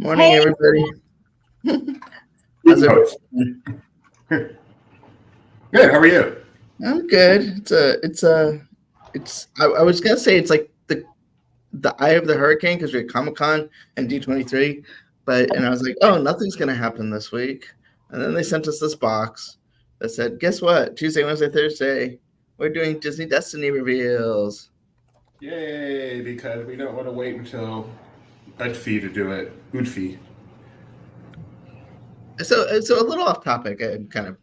Morning, Hey. everybody. How's it? Good. How are you? I'm good. I was gonna say it's like the eye of the hurricane because we're at Comic-Con and D23, and I was like, oh, nothing's gonna happen this week. And then they sent us this box that said, guess what? Tuesday, Wednesday, Thursday, we're doing Disney Destiny reveals. Yay! Because we don't want to wait until Udfee to do it. Udfee. So a little off topic and kind of,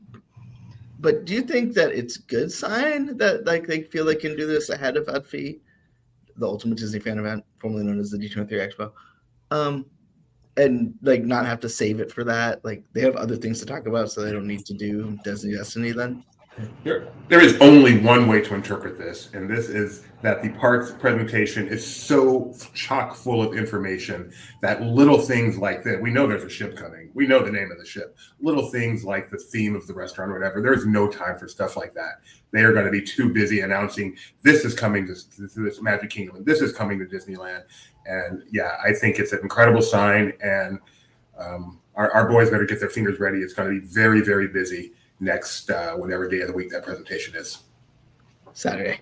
but do you think that it's a good sign that like they feel they can do this ahead of Udfee, the Ultimate Disney Fan Event, formerly known as the D23 Expo, and like not have to save it for that? Like they have other things to talk about, so they don't need to do Disney Destiny then? There is only one way to interpret this, and this is that the park's presentation is so chock full of information that little things like that, we know there's a ship coming, we know the name of the ship, little things like the theme of the restaurant or whatever, there's no time for stuff like that. They are going to be too busy announcing this is coming to this Magic Kingdom, and this is coming to Disneyland. And yeah, I think it's an incredible sign, and our boys better get their fingers ready. It's going to be very, very busy next whatever day of the week that presentation is. Saturday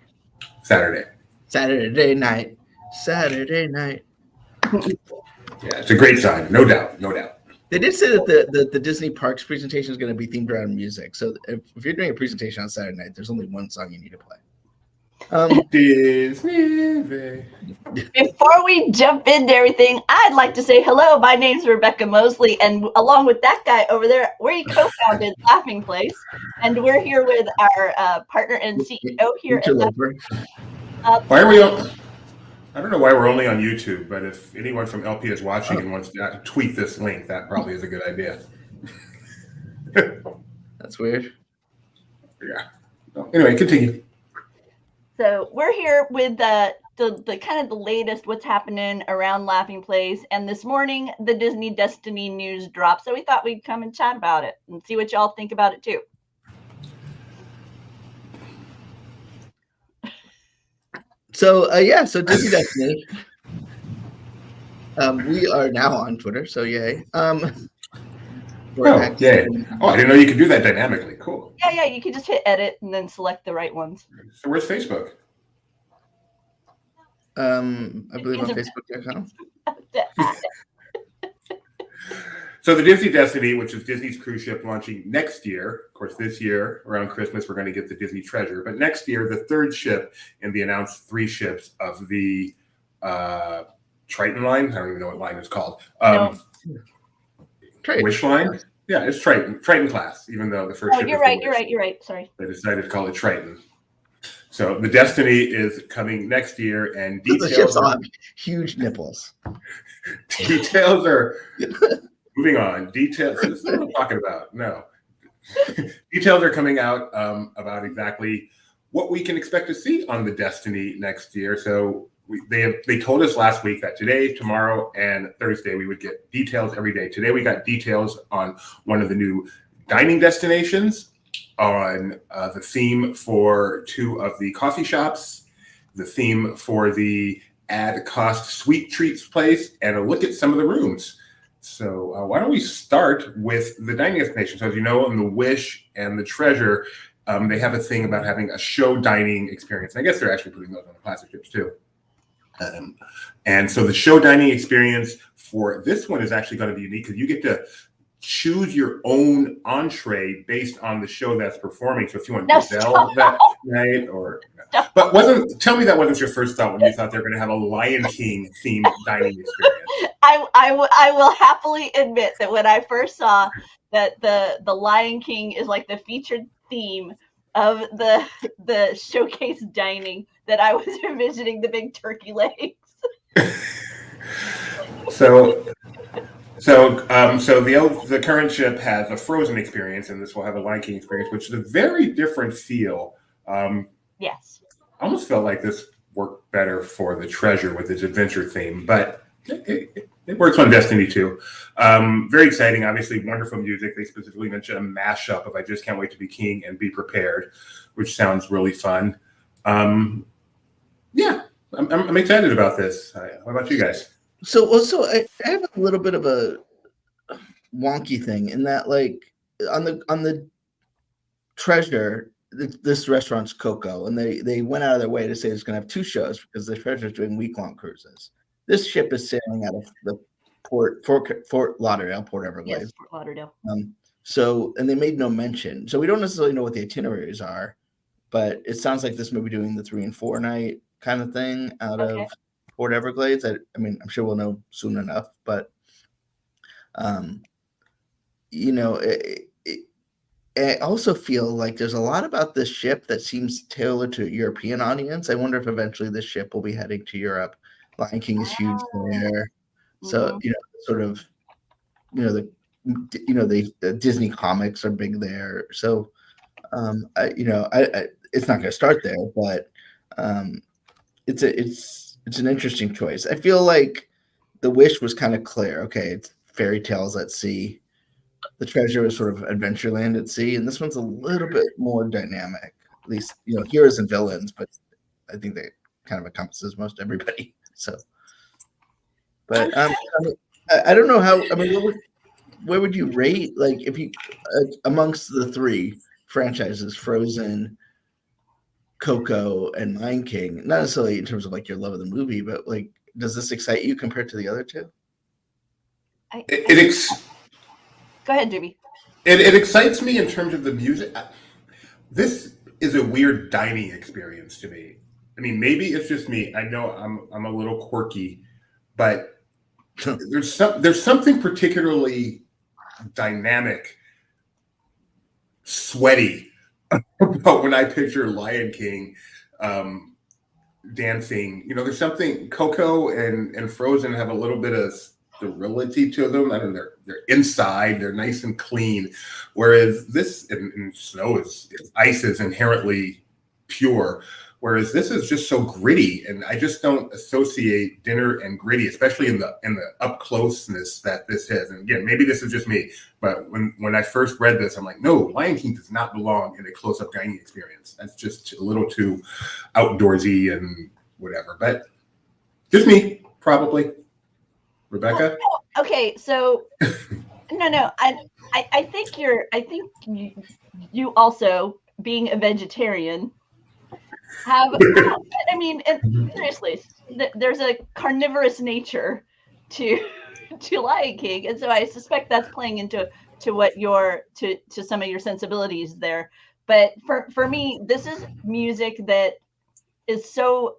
night. Yeah, it's a great sign, no doubt. They did say that the Disney Parks presentation is going to be themed around music. So if you're doing a presentation on Saturday night, there's only one song you need to play. Disney. Before we jump into everything, I'd like to say hello. My name's Rebecca Mosley, and along with that guy over there, we co-founded Laughing Place, and we're here with our partner and CEO here. Why are we on? I don't know why we're only on YouTube, but if anyone from LP is watching and wants to tweet this link, that probably is a good idea. That's weird. Yeah. Well, anyway, continue. So we're here with the kind of the latest what's happening around Laughing Place, and this morning the Disney Destiny news dropped, so we thought we'd come and chat about it and see what y'all think about it too. So so Disney Destiny. We are now on Twitter, so yay. Yay. Oh, I didn't know you could do that dynamically. Cool. Yeah, you can just hit edit and then select the right ones. So where's Facebook? I believe on Facebook.com. So the Disney Destiny, which is Disney's cruise ship launching next year. Of course, this year, around Christmas, we're going to get the Disney Treasure. But next year, the third ship in the announced 3 ships of the Triton line. I don't even know what line it's called. Wish line? Yeah, it's Triton class, even though the first ship you're right. Sorry. They decided to call it Triton. So the Destiny is coming next year, and details have huge nipples. Details are moving on. Details. This is what I'm talking about. No. Details are coming out about exactly what we can expect to see on the Destiny next year. So they told us last week that today, tomorrow, and Thursday we would get details every day. Today we got details on one of the new dining destinations, on the theme for 2 of the coffee shops, the theme for the at-cost sweet treats place, and a look at some of the rooms. So why don't we start with the dining destination? So as you know, in the Wish and the Treasure, they have a thing about having a show dining experience. And I guess they're actually putting those on the classic ships too. And so the show dining experience for this one is actually going to be unique because you get to choose your own entree based on the show that's performing. So if you want Giselle that night, but tell me that wasn't your first thought when you thought they were going to have a Lion King themed dining experience. I will happily admit that when I first saw that the Lion King is like the featured theme of the showcase dining, that I was envisioning the big turkey legs. So the current ship has a Frozen experience, and this will have a Lion King experience, which is a very different feel. Yes. I almost felt like this worked better for the Treasure with its adventure theme, but it works on Destiny too. Very exciting, obviously wonderful music. They specifically mentioned a mashup of I Just Can't Wait to Be King and Be Prepared, which sounds really fun. Yeah, I'm excited about this. How about you guys? So also, I have a little bit of a wonky thing in that, like on the Treasure, this restaurant's Coco, and they went out of their way to say it's going to have two shows because the Treasure's doing week-long cruises. This ship is sailing out of the Fort Lauderdale, Port Everglades. Yes, Fort Lauderdale. And they made no mention. So we don't necessarily know what the itineraries are, but it sounds like this may be doing the 3 and 4 night kind of thing out of Port Everglades. I mean, I'm sure we'll know soon enough, but you know, I also feel like there's a lot about this ship that seems tailored to a European audience. I wonder if eventually this ship will be heading to Europe. Lion King is huge there, so sort of, the Disney comics are big there. So, it's not going to start there, but it's an interesting choice. I feel like the Wish was kind of clear. Okay, it's fairy tales at sea. The Treasure is sort of Adventureland at sea, and this one's a little bit more dynamic. At least, heroes and villains, but I think that kind of encompasses most everybody. So, but I don't know how. I mean, where would you rate, like, if you amongst the 3 franchises, Frozen, Coco, and Lion King? Not necessarily in terms of like your love of the movie, but like, does this excite you compared to the other 2? Go ahead, Jimmy. It excites me in terms of the music. This is a weird dining experience to me. I mean, maybe it's just me. I know I'm a little quirky, but there's something particularly dynamic, sweaty about when I picture Lion King dancing. There's something. Coco and Frozen have a little bit of sterility to them. I don't know, they're inside, they're nice and clean, whereas this and snow is ice is inherently pure, whereas this is just so gritty, and I just don't associate dinner and gritty, especially in the up closeness that this is. And again, maybe this is just me, but when I first read this, I'm like, no, Lion King does not belong in a close-up dining experience. That's just a little too outdoorsy and whatever. But just me, probably. Rebecca? Okay, so no, I think you also, being a vegetarian, have. I mean, seriously, there's a carnivorous nature to Lion King, and so I suspect that's playing into what to some of your sensibilities there. But for me, this is music that is so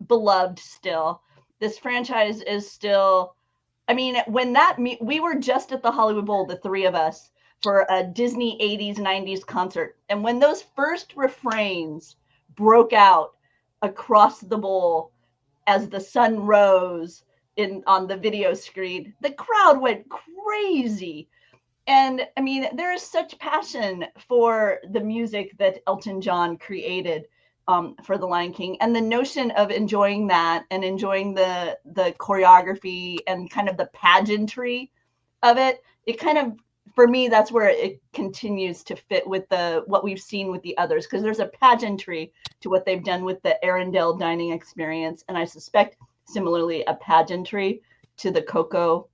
beloved still. This franchise is still. I mean, when we were just at the Hollywood Bowl, the 3 of us, for a Disney 80s, 90s concert. And when those first refrains broke out across the bowl as the sun rose on the video screen, the crowd went crazy. And I mean, there is such passion for the music that Elton John created for The Lion King, and the notion of enjoying that and enjoying the choreography and kind of the pageantry of it. It kind of, for me, that's where it continues to fit with what we've seen with the others, because there's a pageantry to what they've done with the Arendelle dining experience, and I suspect similarly a pageantry to the Coco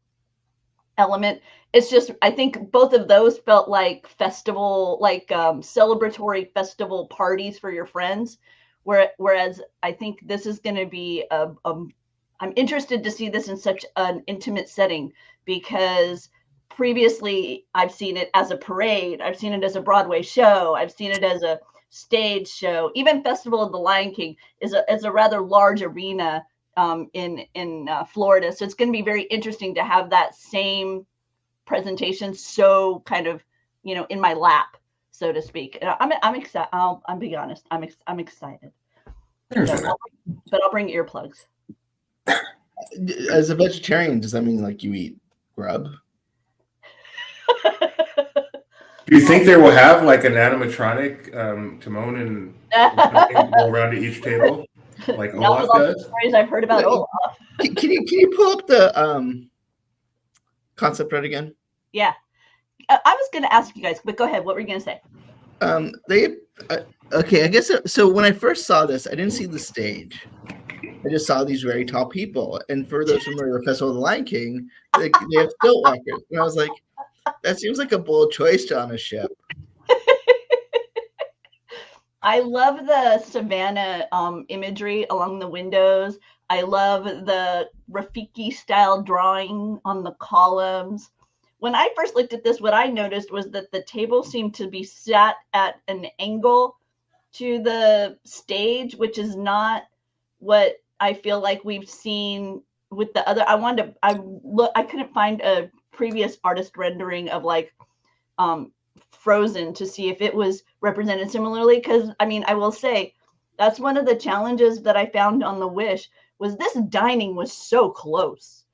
element. It's just, I think both of those felt like festival, like celebratory festival parties for your friends. Whereas I think this is going to be I'm interested to see this in such an intimate setting, because previously I've seen it as a parade, I've seen it as a Broadway show, I've seen it as a stage show. Even Festival of the Lion King is a rather large arena in Florida, so it's going to be very interesting to have that same presentation so kind of in my lap, so to speak. I'm excited. I'm being honest. I'm excited. But I'll bring earplugs. As a vegetarian, does that mean like you eat grub? Do you think they will have like an animatronic Timon and go around to each table like Olaf does? Stories I've heard about Olaf. Can you pull up the concept art again? Yeah, I was going to ask you guys, but go ahead. What were you going to say? Okay, I guess so. When I first saw this, I didn't see the stage. I just saw these very tall people. And for those familiar with Festival of the Lion King, they have stilt walkers. And I was like, that seems like a bold choice on a ship. I love the savannah imagery along the windows. I love the Rafiki style drawing on the columns. When I first looked at this, what I noticed was that the table seemed to be sat at an angle to the stage, which is not what I feel like we've seen with the other. I couldn't find a previous artist rendering of like Frozen to see if it was represented similarly, because I mean, I will say that's one of the challenges that I found on the Wish was this dining was so close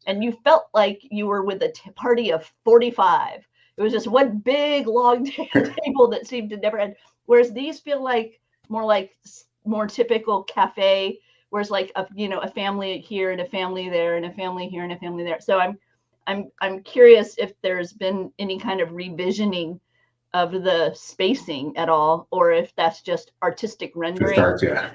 and you felt like you were with a party of 45. It was just one big long table that seemed to never end, whereas these feel like more typical cafe, whereas like a family here and a family there and a family here and a family there. So I'm curious if there's been any kind of revisioning of the spacing at all, or if that's just artistic rendering. Starts, yeah.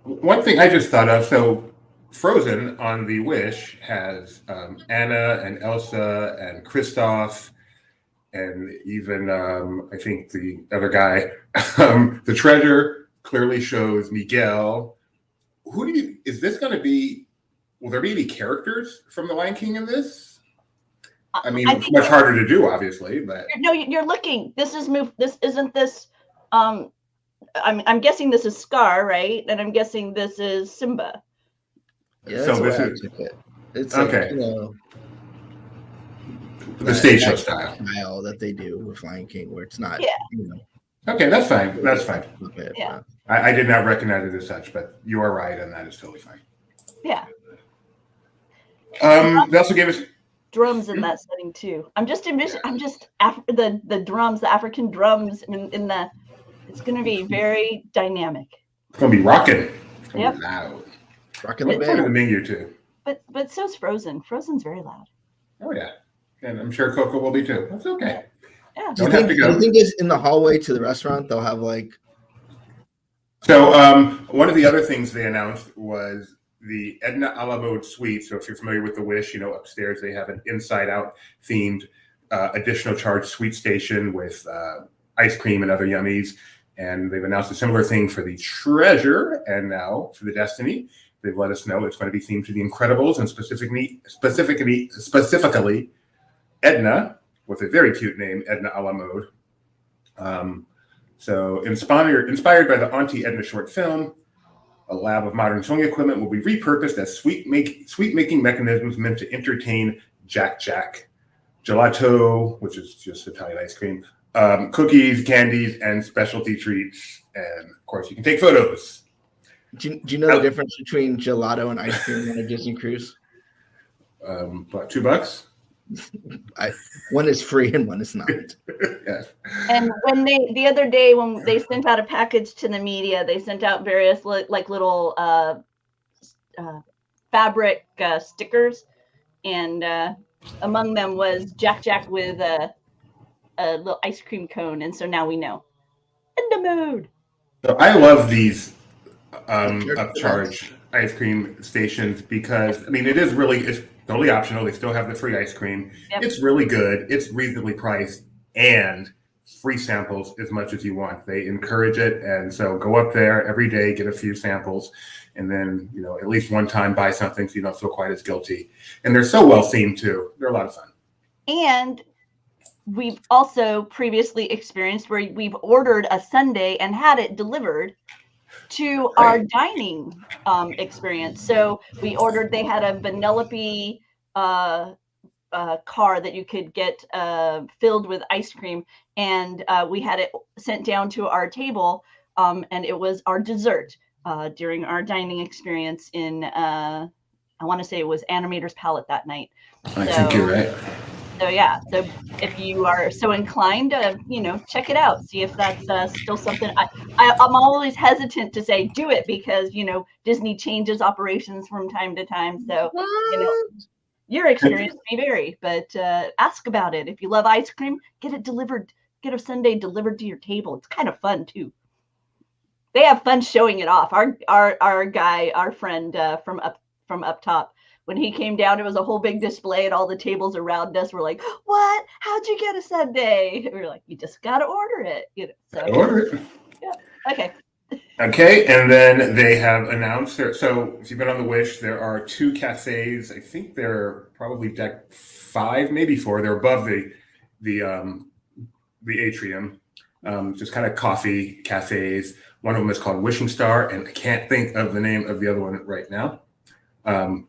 One thing I just thought of, so Frozen on the Wish has Anna and Elsa and Kristoff and even I think the other guy. The treasure clearly shows Miguel. Is this going to be, will there be any characters from The Lion King in this? I mean, it's much harder to do, obviously, but no, you're looking. This isn't this. I'm guessing this is Scar, right? And I'm guessing this is Simba. Yeah, that's so the way I took it. It's like, okay. The stage show style that they do with Lion King, where it's not. Okay, that's fine. That's fine. Yeah. I did not recognize it as such, but you are right, and that is totally fine. Yeah. They also gave us drums in that setting too. The drums, the African drums in the. It's going to be very dynamic. It's going to be rocking. It's going to be loud. Rocking the band. The menu too. But so's Frozen. Frozen's very loud. Oh yeah, and I'm sure Coco will be too. That's okay. Yeah. Do you think it's in the hallway to the restaurant? They'll have like. So one of the other things they announced was the Edna a la mode suite. So if you're familiar with the Wish, upstairs they have an Inside Out themed additional charge suite station with ice cream and other yummies. And they've announced a similar thing for the Treasure, and now for the Destiny. They've let us know it's going to be themed to the Incredibles, and specifically Edna, with a very cute name, Edna a la mode. So inspired by the Auntie Edna short film, a lab of modern sewing equipment will be repurposed as sweet making mechanisms meant to entertain Jack, gelato, which is just Italian ice cream, cookies, candies, and specialty treats. And of course, you can take photos. Do you know the difference between gelato and ice cream on a Disney cruise? About $2? One is free and one is not. Yes. And when the other day when they sent out a package to the media, they sent out various little fabric stickers, and among them was Jack with a little ice cream cone, and so now we know. Edna mode. So I love these upcharge ice cream stations because it's totally optional. They still have the free ice cream. Yep. It's really good. It's reasonably priced and free samples as much as you want. They encourage it. And so go up there every day, get a few samples, and then, at least one time buy something so you don't feel quite as guilty. And they're so well themed too. They're a lot of fun. And we've also previously experienced where we've ordered a sundae and had it delivered to our dining experience. So they had a Vanellope car that you could get filled with ice cream, and we had it sent down to our table, and it was our dessert during our dining experience in I want to say it was Animator's Palette that night. I think you're right. So yeah, so if you are so inclined, check it out. See if that's still something. I'm always hesitant to say do it because Disney changes operations from time to time. So your experience may vary, but ask about it. If you love ice cream, get it delivered. Get a sundae delivered to your table. It's kind of fun too. they have fun showing it off. Our guy, our friend from up top, when he came down, it was a whole big display, and all the tables around us were like, "What? How'd you get a sundae?" We were like, "You just gotta order it." You know. So Order it. yeah. Okay. Okay, and then they have announced so if you've been on the Wish, there are 2 cafes. I think they're probably deck 5, maybe 4. They're above the atrium. Just kind of coffee cafes. One of them is called Wishing Star, and I can't think of the name of the other one right now.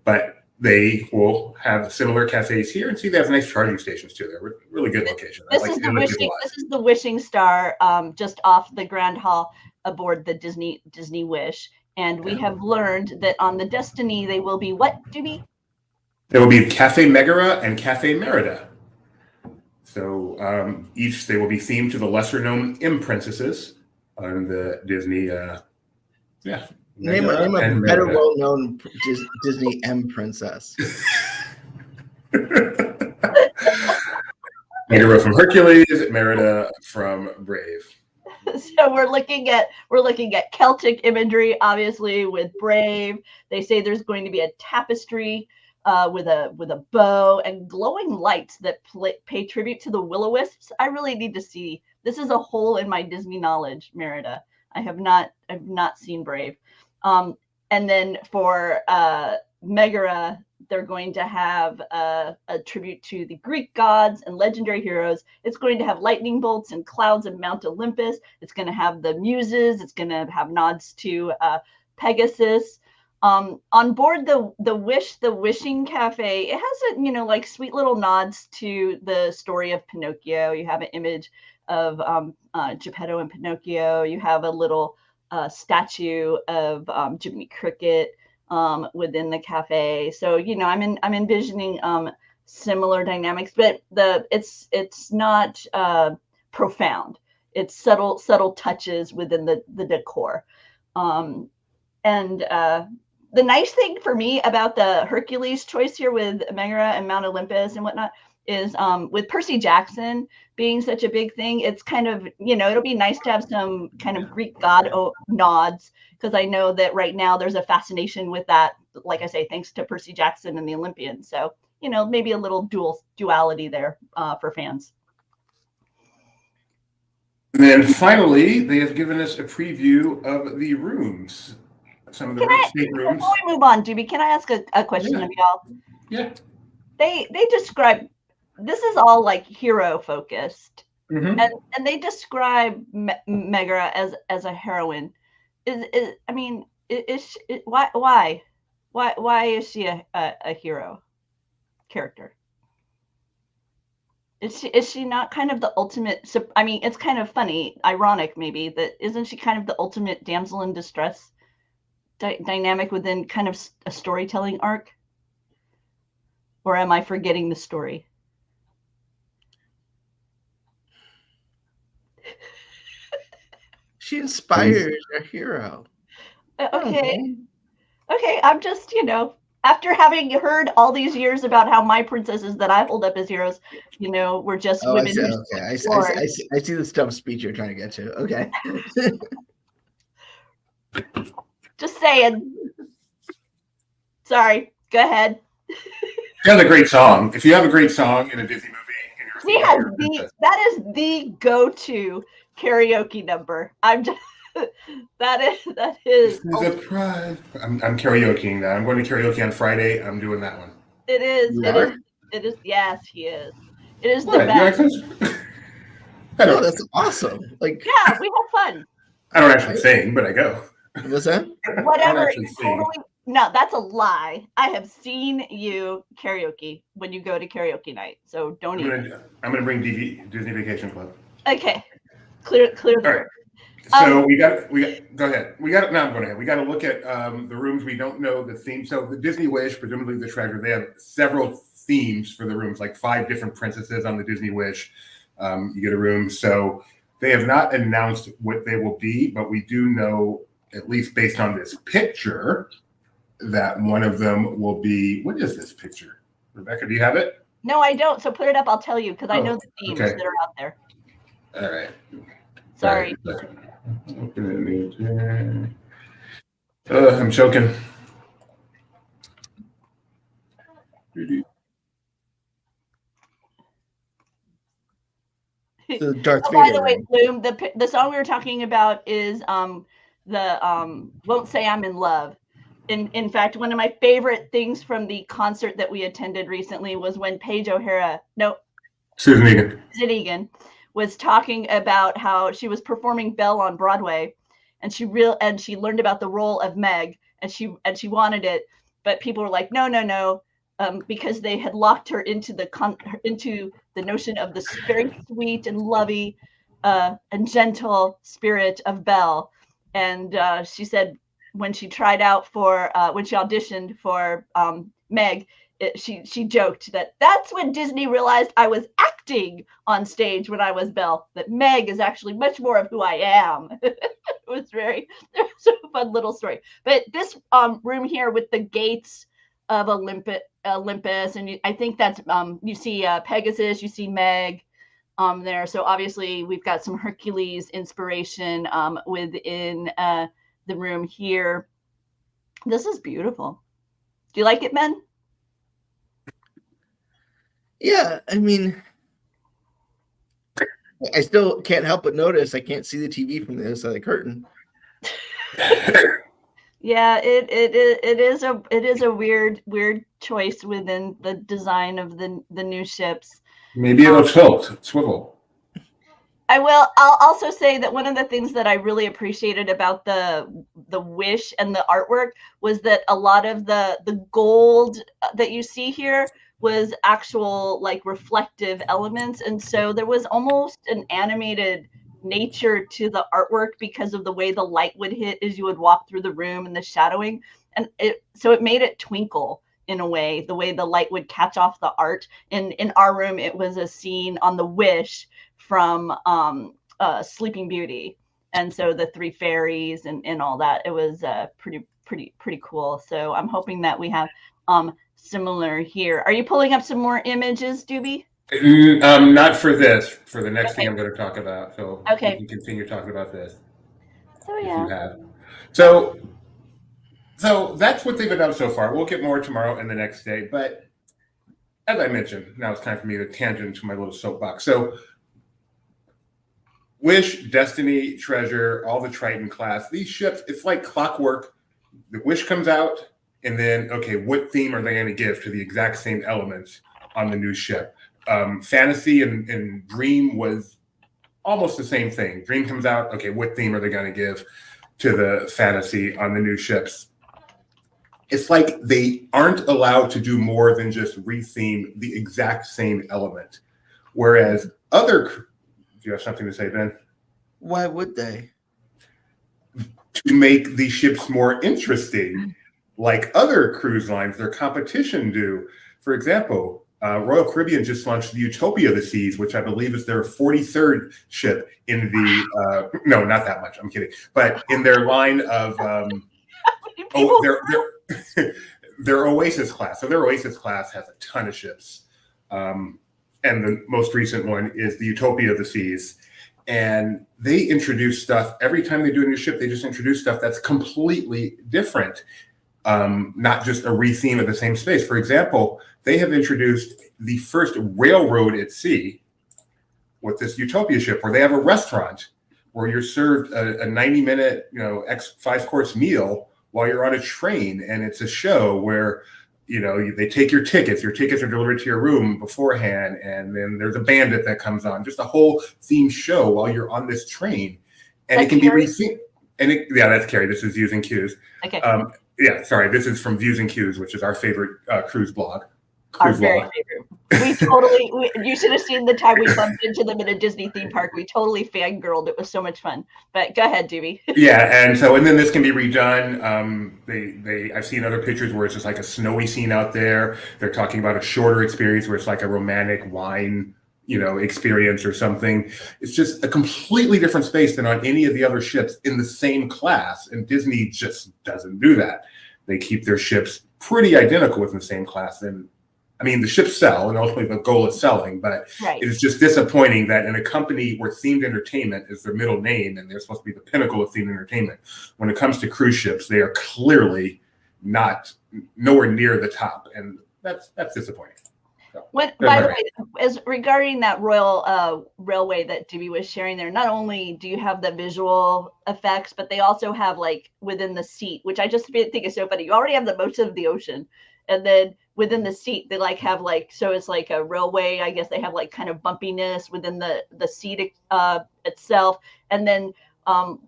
But they will have similar cafes here, and see they have nice charging stations too. They're really good location. This is the Wishing Star, just off the Grand Hall aboard the Disney Wish, and we have learned that on the Destiny they will be what, Doobie? There will be Cafe Megara and Cafe Merida. So each they will be themed to the lesser known M princesses on the Disney. Name a better well-known Disney M princess. Megara from Hercules, Merida from Brave. So we're looking at Celtic imagery, obviously, with Brave. They say there's going to be a tapestry with a bow and glowing lights that pay tribute to the will-o-wisps. I really need to see. This is a hole in my Disney knowledge, Merida. I've not seen Brave. And then for Megara, they're going to have a tribute to the Greek gods and legendary heroes. It's going to have lightning bolts and clouds of Mount Olympus. It's going to have the muses. It's going to have nods to Pegasus. On board the Wishing Cafe, it has like sweet little nods to the story of Pinocchio. You have an image of Geppetto and Pinocchio. You have a little statue of Jiminy Cricket within the cafe. So I'm envisioning similar dynamics, but it's not profound. It's subtle touches within the decor. And the nice thing for me about the Hercules choice here with Megara and Mount Olympus and whatnot is with Percy Jackson being such a big thing, it's kind of, it'll be nice to have some kind of Greek god nods, because I know that right now there's a fascination with that, like I say, thanks to Percy Jackson and the Olympians. So, maybe a little duality there for fans. And then finally, they have given us a preview of the rooms. Some of the staterooms. Before we move on, Doobie, can I ask a question of y'all? Yeah. They describe, this is all like hero focused, and they describe Megara as a heroine. Why is she a hero character? Is she not kind of the ultimate? It's kind of funny, ironic maybe, that isn't she kind of the ultimate damsel in distress dynamic within kind of a storytelling arc? Or am I forgetting the story? She inspires a hero. Okay. I'm just, after having heard all these years about how my princesses that I hold up as heroes, were just women. I see the dumb speech you're trying to get to. Okay. Just saying. Sorry. Go ahead. She has a great song. If you have a great song in a Disney movie, that is the go-to karaoke number. I'm just that is a prize. I'm karaokeing that. I'm going to karaoke on Friday. I'm doing that one. It is. Yes, he is. It is the best. Oh, that's awesome. Yeah, we have fun. I don't actually sing, but I go. What's that? Whatever. No, that's a lie. I have seen you karaoke when you go to karaoke night. So don't even. I'm gonna bring Disney Vacation Club. Okay. Clear. All right. So we got. Go ahead. No, I'm going ahead. We got to look at the rooms. We don't know the theme. So the Disney Wish, presumably the Treasure, they have several themes for the rooms, like 5 different princesses on the Disney Wish. You get a room. So they have not announced what they will be, but we do know, at least based on this picture, that one of them will be. What is this picture? Rebecca, do you have it? No, I don't. So put it up. I'll tell you, because I know the themes that are out there. All right. Sorry. I'm choking. The Darth Oh, by Vader the way, ring. Bloom, the song we were talking about is the "Won't Say I'm in Love." In fact, one of my favorite things from the concert that we attended recently was when Susan Egan. Susan Egan was talking about how she was performing Belle on Broadway, and she learned about the role of Meg, and she wanted it, but people were like, no, because they had locked her into the notion of this very sweet and lovey and gentle spirit of Belle, and she said when she auditioned for Meg, she joked that's when Disney realized I was acting on stage when I was Belle, that Meg is actually much more of who I am. It was a fun little story. But this room here with the gates of Olympus, and I think that's you see Pegasus, you see Meg there. So obviously we've got some Hercules inspiration within the room here. This is beautiful. Do you like it, Ben? Yeah, I mean, I still can't help but notice I can't see the TV from the other side of the curtain. Yeah, it is a weird choice within the design of the new ships. Maybe it'll swivel. I'll also say that one of the things that I really appreciated about the Wish and the artwork was that a lot of the gold that you see here was actual like reflective elements, and so there was almost an animated nature to the artwork because of the way the light would hit as you would walk through the room and the shadowing, and it made it twinkle in a way, the way the light would catch off the art. In our room, it was a scene on the Wish from Sleeping Beauty, and so the three fairies and all that. It was pretty cool. So I'm hoping that we have similar here. Are you pulling up some more images, Doobie? Not for this. For the next thing I'm going to talk about. So you can continue talking about this. So yeah. If you have. So that's what they've done so far. We'll get more tomorrow and the next day. But as I mentioned, now it's time for me to tangent to my little soapbox. So Wish, Destiny, Treasure, all the Triton class, these ships, it's like clockwork. The Wish comes out, and then, okay, what theme are they going to give to the exact same elements on the new ship? Fantasy and Dream was almost the same thing. Dream comes out, okay, what theme are they going to give to the fantasy on the new ships? It's like they aren't allowed to do more than just retheme the exact same element. Whereas do you have something to say, Ben? Why would they? To make the ships more interesting, like other cruise lines, their competition do. For example, Royal Caribbean just launched the Utopia of the Seas, which I believe is their 43rd ship in the no, not that much. I'm kidding, but in their line of their Oasis class. So their Oasis class has a ton of ships, and the most recent one is the Utopia of the Seas. And they introduce stuff every time they do a new ship. They just introduce stuff that's completely different. Not just a retheme of the same space. For example, they have introduced the first railroad at sea with this Utopia ship, where they have a restaurant where you're served a 90-minute, 5-course meal while you're on a train, and it's a show where they take your tickets are delivered to your room beforehand, and then there's a bandit that comes on, just a whole themed show while you're on this train, and it can be rethemed. And that's Carrie. This is Views and Cues. Okay. Yeah, sorry. This is from Views and Cues, which is our favorite cruise blog. Our very favorite. You should have seen the time we bumped into them in a Disney theme park. We totally fangirled. It was so much fun. But go ahead, Doobie. Yeah, and then this can be redone. I've seen other pictures where it's just like a snowy scene out there. They're talking about a shorter experience where it's like a romantic wine, experience or something. It's just a completely different space than on any of the other ships in the same class. And Disney just doesn't do that. They keep their ships pretty identical within the same class. And I mean, the ships sell, and ultimately the goal is selling, but Right. it is just disappointing that in a company where themed entertainment is their middle name and they're supposed to be the pinnacle of themed entertainment, when it comes to cruise ships, they are clearly nowhere near the top, and that's disappointing. So, By the way, as regarding that Royal Railway that DB was sharing there, not only do you have the visual effects, but they also have like within the seat, which I just think is so funny. You already have the motion of the ocean, and then within the seat, they like have like, so it's like a railway. I guess they have like kind of bumpiness within the seat itself, and then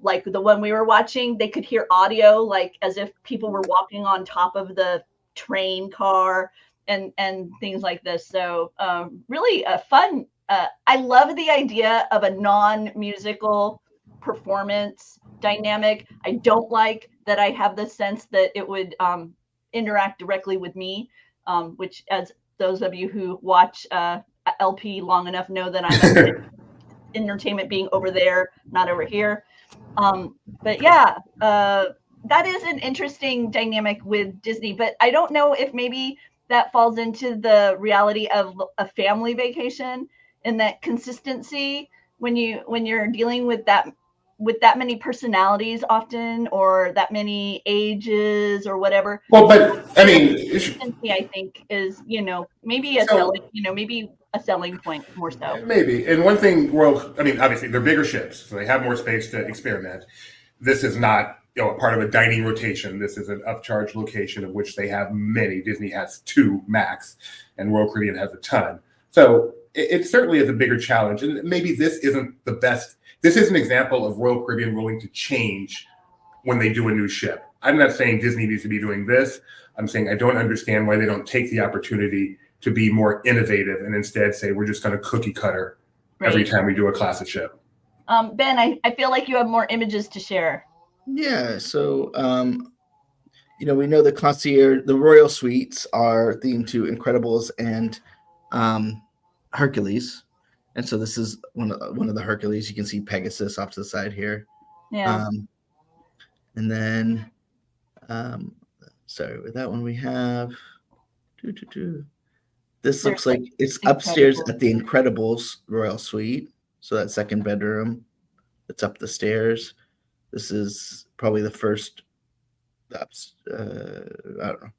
like the one we were watching, they could hear audio like as if people were walking on top of the train car and things like this. So really fun. I love the idea of a non-musical performance dynamic. I don't like that I have the sense that it would interact directly with me, which, as those of you who watch LP long enough know, that I'm entertainment being over there, not over here. But yeah, that is an interesting dynamic with Disney, but I don't know if maybe that falls into the reality of a family vacation and that consistency when you're dealing with that many personalities often, or that many ages or whatever. well, but I mean, Consistency, I think, is maybe a selling maybe a selling point more so. maybe. And one thing, well, I mean, obviously they're bigger ships, so they have more space to experiment. This is not a part of a dining rotation. This is an upcharge location of which they have many. Disney has 2 max, and Royal Caribbean has a ton. So it certainly is a bigger challenge. And maybe this isn't the best. This is an example of Royal Caribbean willing to change when they do a new ship. I'm not saying Disney needs to be doing this. I'm saying I don't understand why they don't take the opportunity to be more innovative and instead say we're just going to cookie cutter every time we do a classic ship. Ben, I feel like you have more images to share. Yeah, so we know the concierge, the royal suites are themed to Incredibles and Hercules, and so this is one of the Hercules. You can see Pegasus off to the side here. Yeah. And then, sorry, with that one we have. This looks like it's upstairs at the Incredibles Royal Suite. So that second bedroom, it's up the stairs. This is probably the first. I don't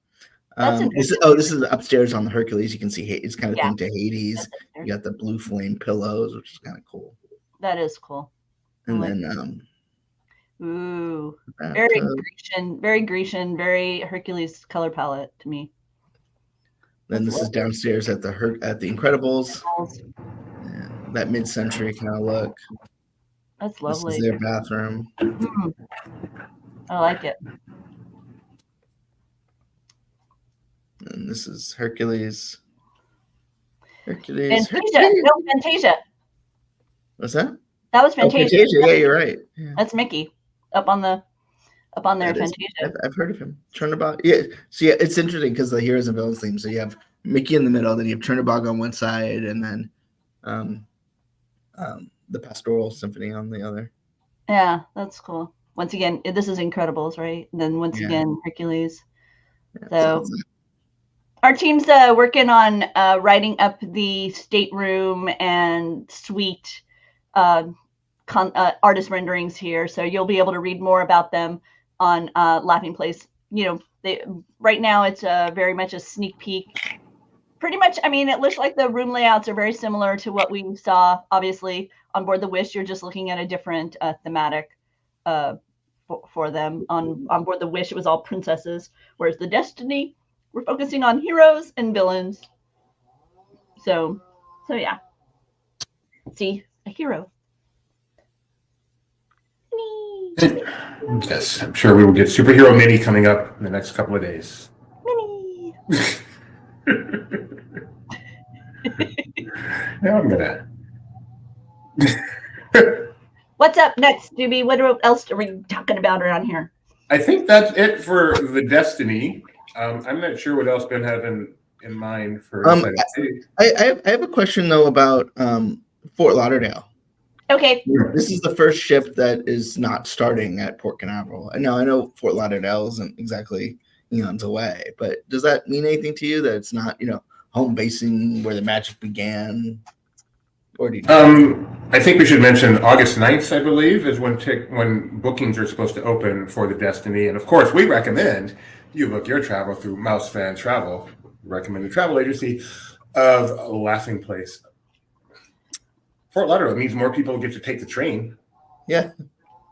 know. This is upstairs on the Hercules. You can see it's kind of themed to Hades. You got the blue flame pillows, which is kind of cool. That is cool. And then, ooh, very Grecian, very Hercules color palette to me. Then this is downstairs at the Incredibles. Yeah, that mid-century kind of look. That's lovely. This is their bathroom. I like it. And this is Hercules. Fantasia. No, Fantasia. What's that? That was Fantasia. Fantasia. Yeah, you're right. Yeah. That's Mickey up on there. Fantasia. I've heard of him. Turnabout. Yeah. So yeah, it's interesting because the heroes and villains theme. So you have Mickey in the middle, then you have Turnabout on one side, and then the Pastoral Symphony on the other. Yeah, that's cool. Once again, this is Incredibles, right? And then once again, Hercules. Yeah, so our team's working on writing up the stateroom and suite artist renderings here. So you'll be able to read more about them on Laughing Place. Right now it's very much a sneak peek. Pretty much, I mean, it looks like the room layouts are very similar to what we saw, obviously, on Board the Wish. You're just looking at a different thematic for them. On Board the Wish, it was all princesses, whereas the Destiny, we're focusing on heroes and villains. So yeah. See, a hero. Yes, I'm sure we will get Superhero Mini coming up in the next couple of days. Mini. Now I'm gonna. What's up next, Doobie? What else are we talking about around here? I think that's it for the Destiny. I'm not sure what else Ben had in mind for. I have a question though about Fort Lauderdale. Okay. This is the first ship that is not starting at Port Canaveral. Now I know Fort Lauderdale isn't exactly eons away, but does that mean anything to you that it's not, home basing where the magic began? Or do you I think we should mention August 9th, I believe, is when bookings are supposed to open for the Destiny. And of course, we recommend you book your travel through Mouse Fan Travel, recommended travel agency of Laughing Place. Fort Lauderdale means more people get to take the train. Yeah.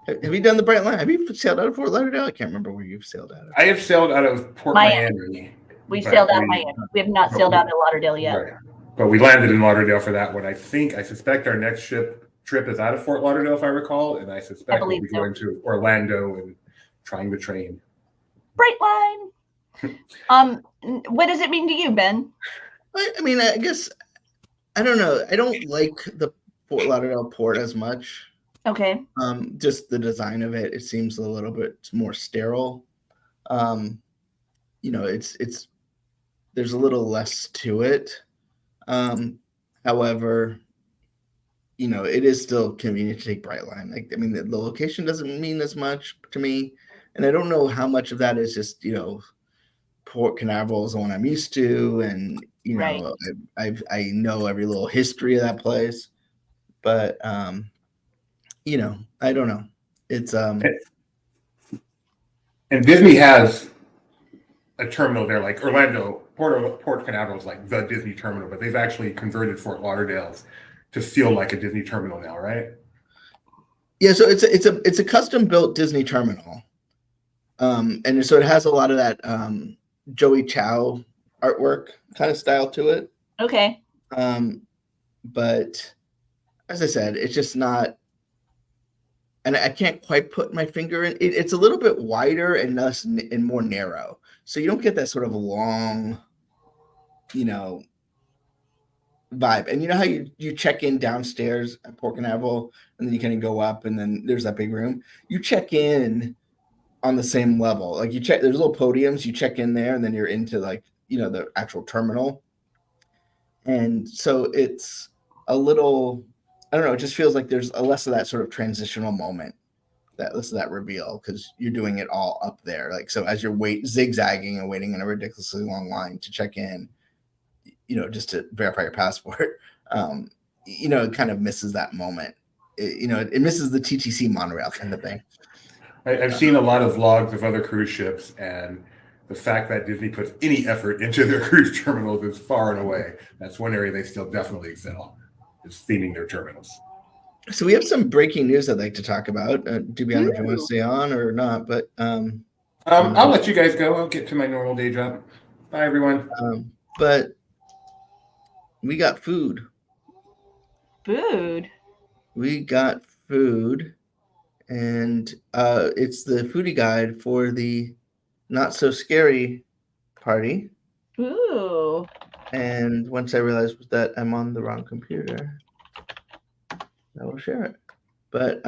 Have you done the Bright Line? Have you sailed out of Fort Lauderdale? I can't remember where you've sailed out of. I have sailed out of Port Miami. We sailed out of Miami. We have not sailed out of Lauderdale yet. Right. But we landed in Lauderdale for that one. I suspect our next trip is out of Fort Lauderdale, if I recall, and I suspect we'll be going to Orlando and trying the train. Bright Line. What does it mean to you, Ben? I mean, I guess I don't know. I don't like the Fort Lauderdale port as much. Okay. Just the design of it seems a little bit more sterile. It's there's a little less to it. However, it is still convenient to take Brightline. Like, I mean, the location doesn't mean as much to me, and I don't know how much of that is just Port Canaveral is the one I'm used to, and Right. I know every little history of that place, but I don't know. It's and Disney has a terminal there, like Orlando, Port Canaveral is like the Disney terminal, but they've actually converted Fort Lauderdale's to feel like a Disney terminal now, right? Yeah, so it's a custom built Disney terminal, and so it has a lot of that Joey Chow artwork kind of style to it. Okay. But as I said, it's just not, and I can't quite put my finger in. It's a little bit wider and less and more narrow, so you don't get that sort of long, vibe. And you know how you check in downstairs at Port Canaveral, and then you kind of go up, and then there's that big room. You check in on the same level. Like there's little podiums. You check in there, and then you're into the actual terminal. And so it's a little, I don't know, it just feels like there's a less of that sort of transitional moment, less of that reveal, because you're doing it all up there. Like, so as you're zigzagging and waiting in a ridiculously long line to check in, just to verify your passport, it kind of misses that moment. It misses the TTC monorail kind of thing. I've seen a lot of vlogs of other cruise ships, and the fact that Disney puts any effort into their cruise terminals is far and away. That's one area they still definitely excel, is theming their terminals. So we have some breaking news I'd like to talk about. Do we know if you want to stay on or not? But I'll let you guys go. I'll get to my normal day job. Bye, everyone. But we got food. We got food, and it's the foodie guide for the Not So Scary party. Ooh. And once I realized that I'm on the wrong computer, I will share it. But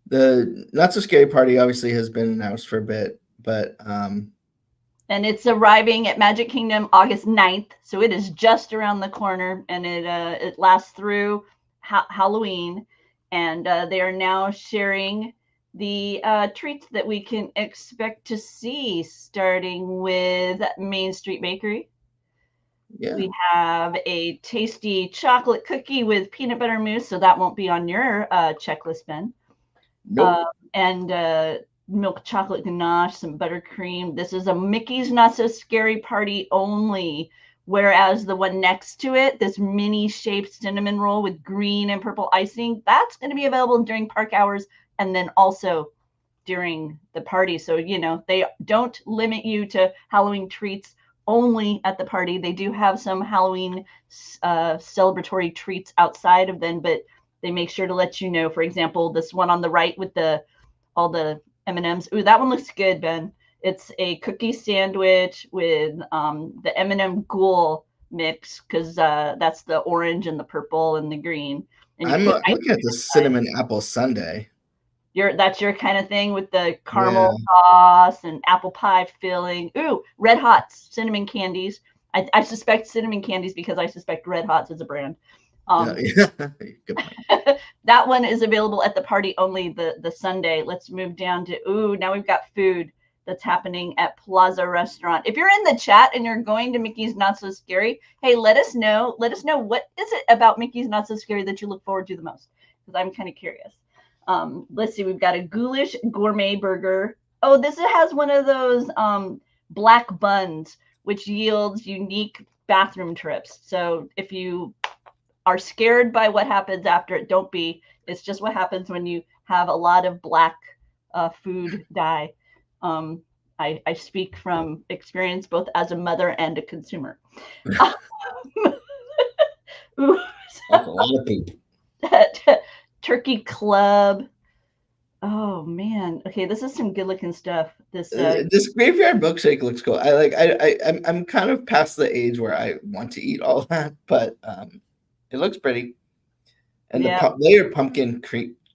the Not So Scary party obviously has been announced for a bit, but and it's arriving at Magic Kingdom August 9th, so it is just around the corner, and it lasts through Halloween, and they are now sharing the treats that we can expect to see, starting with Main Street Bakery. Yeah. We have a tasty chocolate cookie with peanut butter mousse, so that won't be on your checklist, Ben. Nope. And milk chocolate ganache, some buttercream. This is a Mickey's Not So Scary party only, whereas the one next to it, this mini shaped cinnamon roll with green and purple icing, that's going to be available during park hours and then also during the party. So, they don't limit you to Halloween treats only at the party. They do have some Halloween celebratory treats outside of them, but they make sure to let you know. For example, this one on the right with all the M&Ms. Ooh, that one looks good, Ben. It's a cookie sandwich with the M&M Ghoul mix, because that's the orange and the purple and the green. And I'm looking at the cinnamon apple sundae. That's your kind of thing with the caramel sauce and apple pie filling. Ooh, Red Hots cinnamon candies. I suspect cinnamon candies because I suspect Red Hots is a brand. Yeah. Good point. That one is available at the party only the Sunday. Let's move down to, now we've got food that's happening at Plaza Restaurant. If you're in the chat and you're going to Mickey's Not So Scary, hey, let us know. Let us know, what is it about Mickey's Not So Scary that you look forward to the most? Because I'm kind of curious. Let's see. We've got a ghoulish gourmet burger. Oh, this has one of those black buns, which yields unique bathroom trips. So if you are scared by what happens after it, don't be. It's just what happens when you have a lot of black food dye. I speak from experience both as a mother and a consumer. Ooh, That's a lot of poop. Turkey Club. Oh man. Okay, this is some good looking stuff. This graveyard milkshake looks cool. I'm kind of past the age where I want to eat all that, but it looks pretty. And the layered pumpkin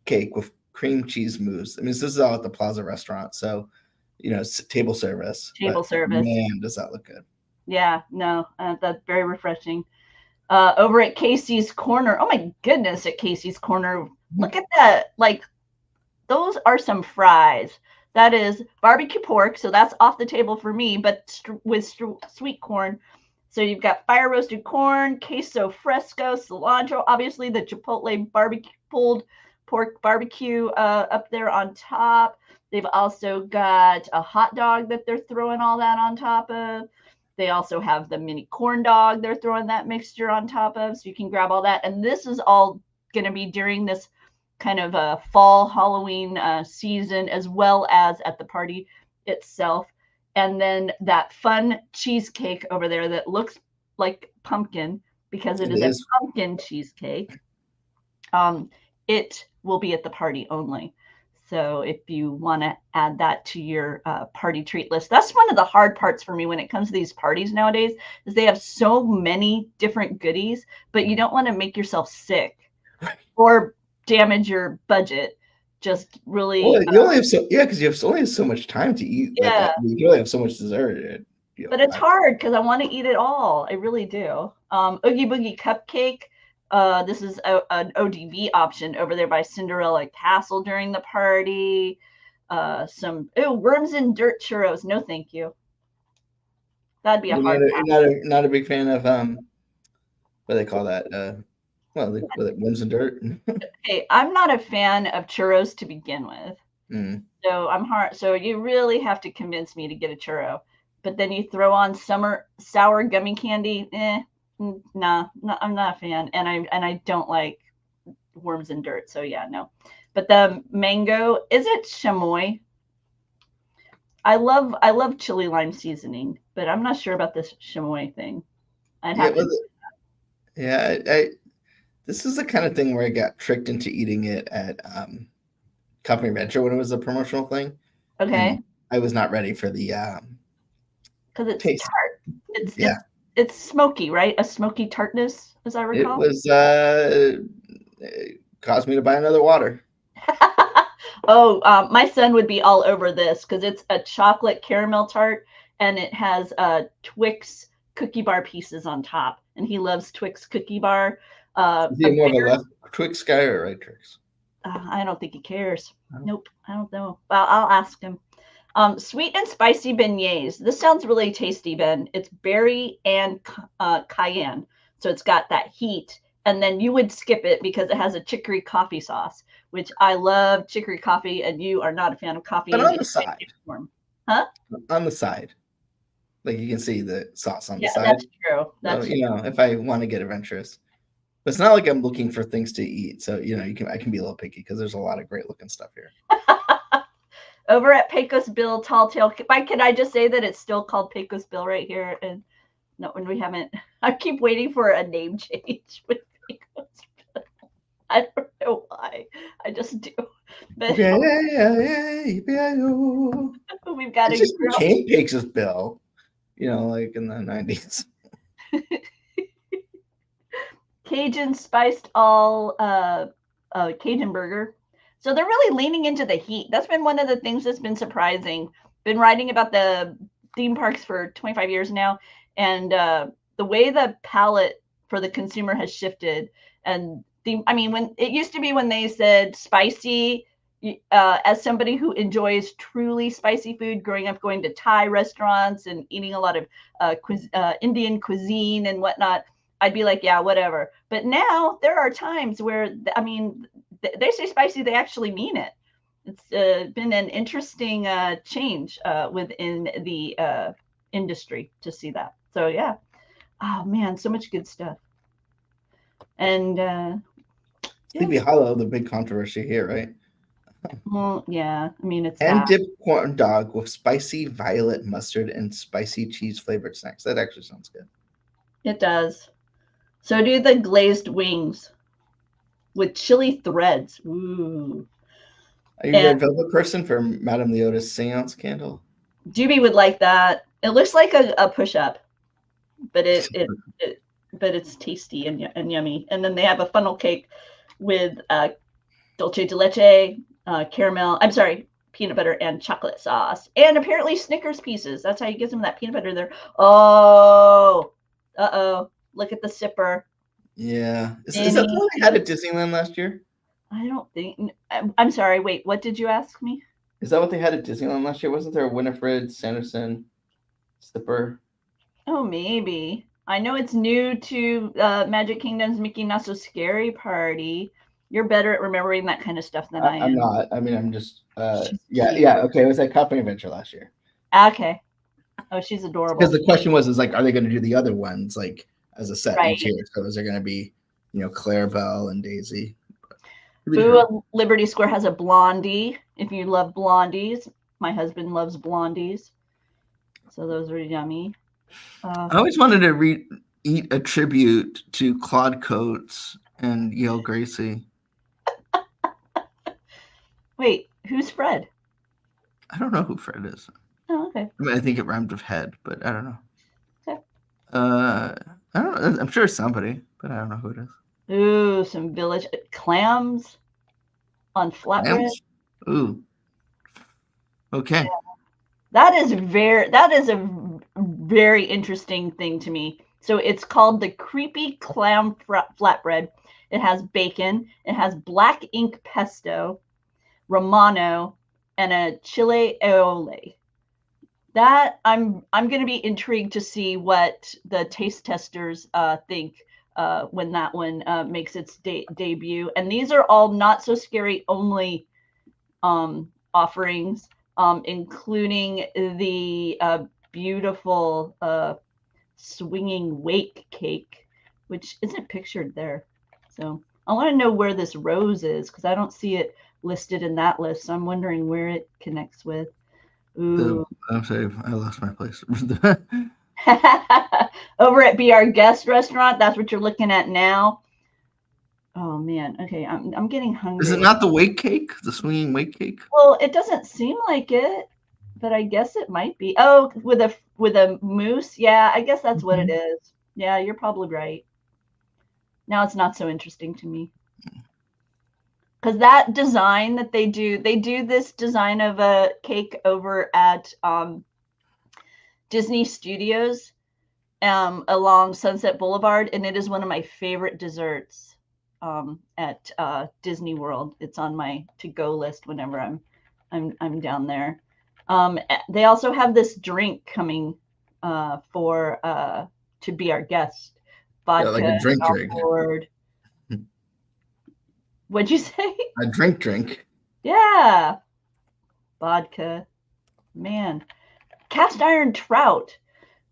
cake with cream cheese mousse. I mean, this is all at the Plaza Restaurant, so table service. Man, does that look good? Yeah, no, that's very refreshing. Over at Casey's Corner. Oh my goodness, at Casey's Corner. Look at that. Like, those are some fries. That is barbecue pork, so that's off the table for me, but with sweet corn. So you've got fire roasted corn, queso fresco, cilantro, obviously the chipotle barbecue pulled pork barbecue up there on top. They've also got a hot dog that they're throwing all that on top of. They also have the mini corn dog they're throwing that mixture on top of, so you can grab all that. And this is all going to be during this kind of a fall Halloween season, as well as at the party itself. And then that fun cheesecake over there that looks like pumpkin, because it is a pumpkin cheesecake. It will be at the party only. So if you want to add that to your party treat list, that's one of the hard parts for me when it comes to these parties nowadays, is they have so many different goodies, but you don't want to make yourself sick or damage your budget. Just really, you only have because you only have so much time to eat. Yeah, you only have so much dessert. But it's hard because I want to eat it all. I really do. Oogie Boogie Cupcake. This is an ODV option over there by Cinderella Castle during the party. Some worms and dirt churros. No, thank you. That'd be a hard. Not a big fan of what do they call that? Worms and dirt. Okay, I'm not a fan of churros to begin with. So I'm hard. So you really have to convince me to get a churro. But then you throw on summer sour gummy candy. Nah, I'm not a fan. And I don't like worms and dirt. So yeah, no. But the mango, is it chamoy? I love chili lime seasoning, but I'm not sure about this chamoy thing. I'd have this is the kind of thing where I got tricked into eating it at Company Adventure when it was a promotional thing. Okay. And I was not ready for the because it's taste. Tart. It's smoky, right? A smoky tartness, as I recall. It was it caused me to buy another water. My son would be all over this because it's a chocolate caramel tart and it has Twix cookie bar pieces on top, and he loves Twix cookie bar. Is he more of a left Twix guy or right Twix? I don't think he cares. Nope, I don't know. Well, I'll ask him. Sweet and spicy beignets. This sounds really tasty, Ben. It's berry and cayenne, so it's got that heat. And then you would skip it because it has a chicory coffee sauce, which I love chicory coffee, and you are not a fan of coffee. But on the side. Huh? On the side. Like you can see the sauce on the side. That's true. That's true. If I want to get adventurous. But it's not like I'm looking for things to eat. So, I can be a little picky because there's a lot of great looking stuff here. Over at Pecos Bill Tall Tale. Can I just say that it's still called Pecos Bill right here? And no, when we haven't, I keep waiting for a name change with Pecos Bill. I don't know why. I just do. But we've got it's just became Pecos Bill, like in the 90s. Cajun spiced all Cajun burger. So they're really leaning into the heat. That's been one of the things that's been surprising. Been writing about the theme parks for 25 years now. And the way the palate for the consumer has shifted And I mean, when it used to be when they said spicy, as somebody who enjoys truly spicy food, growing up going to Thai restaurants and eating a lot of Indian cuisine and whatnot, I'd be like, yeah, whatever. But now there are times where, I mean, they say spicy, they actually mean it. It's been an interesting change within the industry to see that. So yeah. Oh man, so much good stuff. And Sleepy Hollow, the big controversy here, right? well, yeah, I mean it's Hand that. dipped corn dog with spicy violet mustard and spicy cheese flavored snacks. That actually sounds good. It does. So do the glazed wings with chili threads. Ooh. Are you a And red velvet person for Madame Leota's seance candle? Doobie would like that. It looks like a push-up, but but it's tasty and yummy. And then they have a funnel cake with dulce de leche, caramel. I'm sorry, peanut butter and chocolate sauce, and apparently Snickers pieces. That's how you get some of that peanut butter there. Oh, look at the sipper. Yeah. Is that the one they had at Disneyland last year? I don't think. I'm sorry. Wait, what did you ask me? Is that what they had at Disneyland last year? Wasn't there a Winifred Sanderson slipper? Oh, maybe. I know it's new to Magic Kingdom's Mickey Not So Scary Party. You're better at remembering that kind of stuff than I am. I'm not. I mean, I'm just. Yeah. Okay, it was at California Adventure last year. Okay. Oh, she's adorable. Because the question was, like, are they going to do the other ones like as a set Right. each year? So is there going to be, Clarabelle and Daisy? Boo Liberty Square has a blondie. If you love blondies, my husband loves blondies, so those are yummy. I always wanted to eat a tribute to Claude Coates and Yale Gracie. Wait, who's Fred? I don't know who Fred is. Oh, okay. I mean, I think it rhymed with head, but I don't know. Okay. I don't know. I'm sure it's somebody, but I don't know who it is. Ooh, some village clams on flatbread. Clams? Ooh. Okay. Yeah. That is a very interesting thing to me. So it's called the creepy clam flatbread. It has bacon. It has black ink pesto, Romano, and a chile aioli. That I'm going to be intrigued to see what the taste testers think when that one makes its debut. And these are all Not So Scary only offerings, including the beautiful swinging wake cake, which isn't pictured there. So I want to know where this rose is because I don't see it listed in that list. So I'm wondering where it connects with. Ooh. I'm sorry, I lost my place. Over at Be Our Guest restaurant, that's what you're looking at now. Oh man, okay, I'm getting hungry. Is it not the wake cake? The swinging wake cake? Well, it doesn't seem like it, but I guess it might be. Oh, with a moose. Yeah, I guess that's what it is. Yeah, you're probably right. Now it's not so interesting to me. Because that design that they do this design of a cake over at Disney Studios along Sunset Boulevard, and it is one of my favorite desserts at Disney World. It's on my to-go list whenever I'm down there. They also have this drink coming to Be Our Guest. Vodka, like a drink. What'd you say? A drink. Yeah. Vodka. Man. Cast iron trout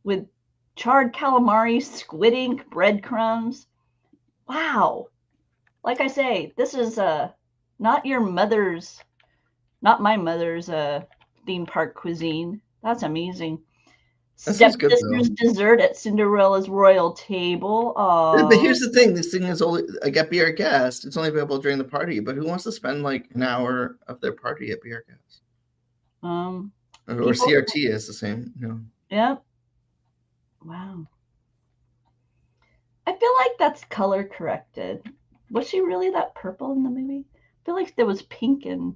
with charred calamari, squid ink, breadcrumbs. Wow. Like I say, this is not my mother's theme park cuisine. That's amazing. Stepsister's dessert at Cinderella's royal table. Oh. But here's the thing: this thing is only at Be Our Guest. It's only available during the party. But who wants to spend like an hour of their party at Be Our Guest? Or CRT is the same. Yep. Wow. I feel like that's color corrected. Was she really that purple in the movie? I feel like there was pink in.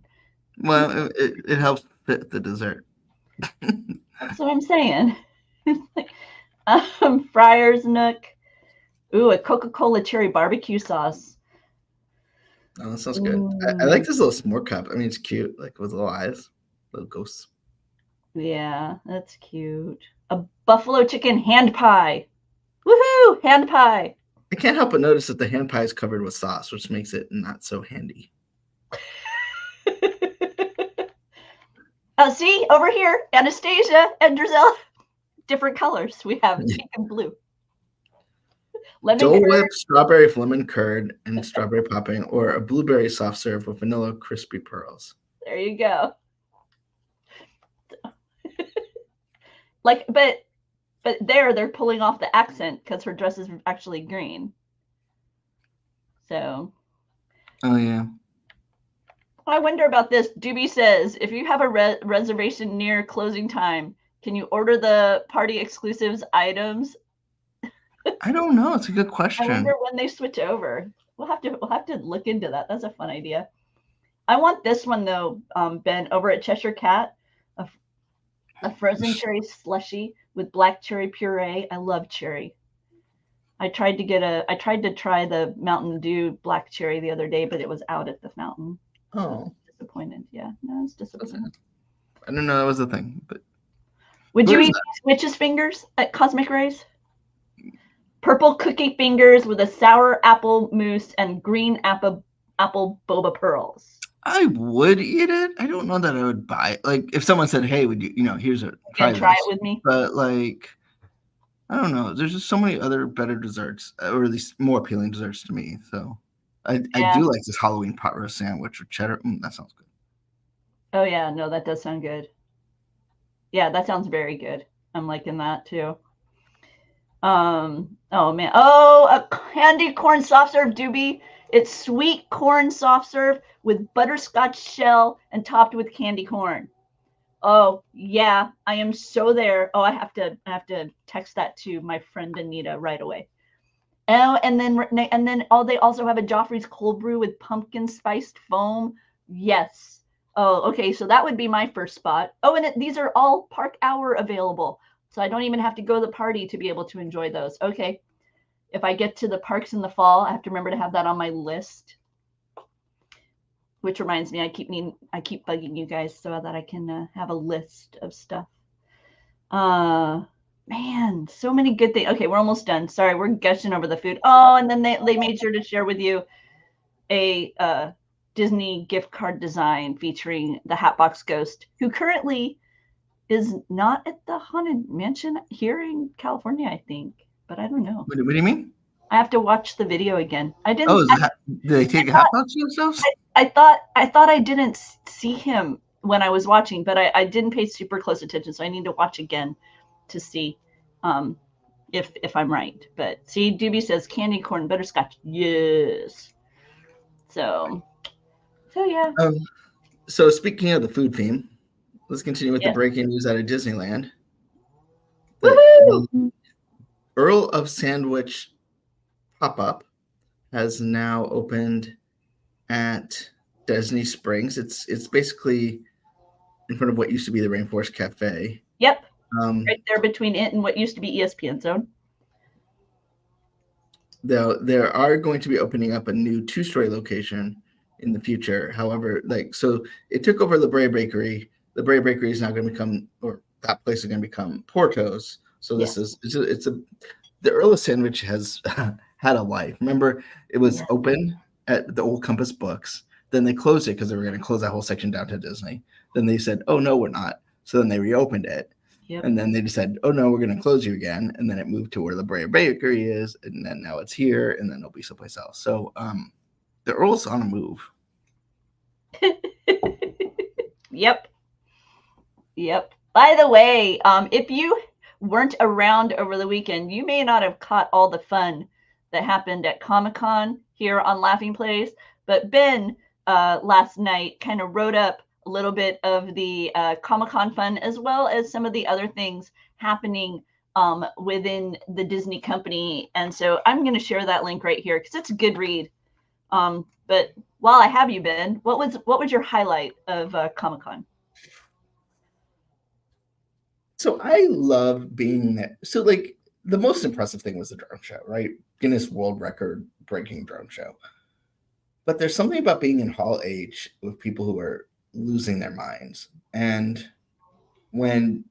Well, it helps fit the dessert. That's what I'm saying. Friar's Nook. Ooh, a Coca-Cola cherry barbecue sauce. Oh, that sounds good. I like this little s'more cup. I mean, it's cute, like with little eyes, little ghosts. Yeah, that's cute. A buffalo chicken hand pie. Woohoo! Hand pie. I can't help but notice that the hand pie is covered with sauce, which makes it not so handy. Oh, see over here, Anastasia and Giselle, different colors. We have pink and blue. Dole Whip, strawberry lemon curd, and strawberry popping, or a blueberry soft serve with vanilla crispy pearls. There you go. Like, but they're pulling off the accent because her dress is actually green. So. Oh yeah. I wonder about this. Doobie says, if you have a reservation near closing time, can you order the party exclusives items? I don't know. It's a good question. I wonder when they switch over. We'll have to look into that. That's a fun idea. I want this one though, Ben, over at Cheshire Cat, a frozen cherry slushy with black cherry puree. I love cherry. I tried to try the Mountain Dew black cherry the other day, but it was out at the fountain. Oh, disappointed. Yeah, no, I was disappointed. I didn't know that was a thing. But would you eat witch's fingers at Cosmic Rays? Purple cookie fingers with a sour apple mousse and green apple boba pearls. I would eat it. I don't know that I would buy it. Like if someone said, "Hey, would you know, here's a try it with me?" But like, I don't know. There's just so many other better desserts, or at least more appealing desserts to me. So I do like this Halloween pot roast sandwich with cheddar. That sounds good. Oh yeah, no, that does sound good. Yeah, that sounds very good. I'm liking that too. Oh man. Oh, a candy corn soft serve, Doobie. It's sweet corn soft serve with butterscotch shell and topped with candy corn. Oh yeah, I am so there. Oh, I have to text that to my friend Anita right away. Oh, and then they also have a Joffrey's cold brew with pumpkin spiced foam. Yes. Oh, okay. So that would be my first spot. Oh, and these are all park hour available. So I don't even have to go to the party to be able to enjoy those. Okay. If I get to the parks in the fall, I have to remember to have that on my list. Which reminds me, I keep bugging you guys so that I can have a list of stuff. Man, so many good things. Okay, we're almost done. Sorry, we're gushing over the food. Oh, and then they made sure to share with you a Disney gift card design featuring the Hatbox Ghost, who currently is not at the Haunted Mansion here in California, I think. But I don't know. What do you mean? I have to watch the video again. I didn't. Oh, did they take a Hatbox themselves? I thought I didn't see him when I was watching, but I didn't pay super close attention, so I need to watch again to see if I'm right. But see, Doobie says candy corn butterscotch. Yes. So yeah. So speaking of the food theme, let's continue with the breaking news out of Disneyland. The Earl of Sandwich pop-up has now opened at Disney Springs. It's basically in front of what used to be the Rainforest Cafe. Yep. Right there between it and what used to be ESPN Zone. There are going to be opening up a new 2-story location in the future. However, so it took over La Brea Bakery. La Brea Bakery is now going to become, or that place is going to become Porto's. So this is the Earl of Sandwich has had a life. Remember, it was open at the old Compass Books. Then they closed it because they were going to close that whole section down to Disney. Then they said, "Oh no, we're not." So then they reopened it. Yep. And then they decided, "Oh no, we're going to close you again." And then it moved to where La Brea Bakery is, and then now it's here, and then it'll be someplace else. So the Earl's on a move. Yep. By the way, if you weren't around over the weekend, you may not have caught all the fun that happened at Comic-Con here on Laughing Place. But Ben last night kind of wrote up a little bit of the Comic-Con fun, as well as some of the other things happening within the Disney company. And so I'm going to share that link right here because it's a good read. But while I have you, Ben, what was your highlight of Comic-Con? So I love being there. So the most impressive thing was the drone show, right? Guinness World Record breaking drone show. But there's something about being in Hall H with people who are losing their minds. And when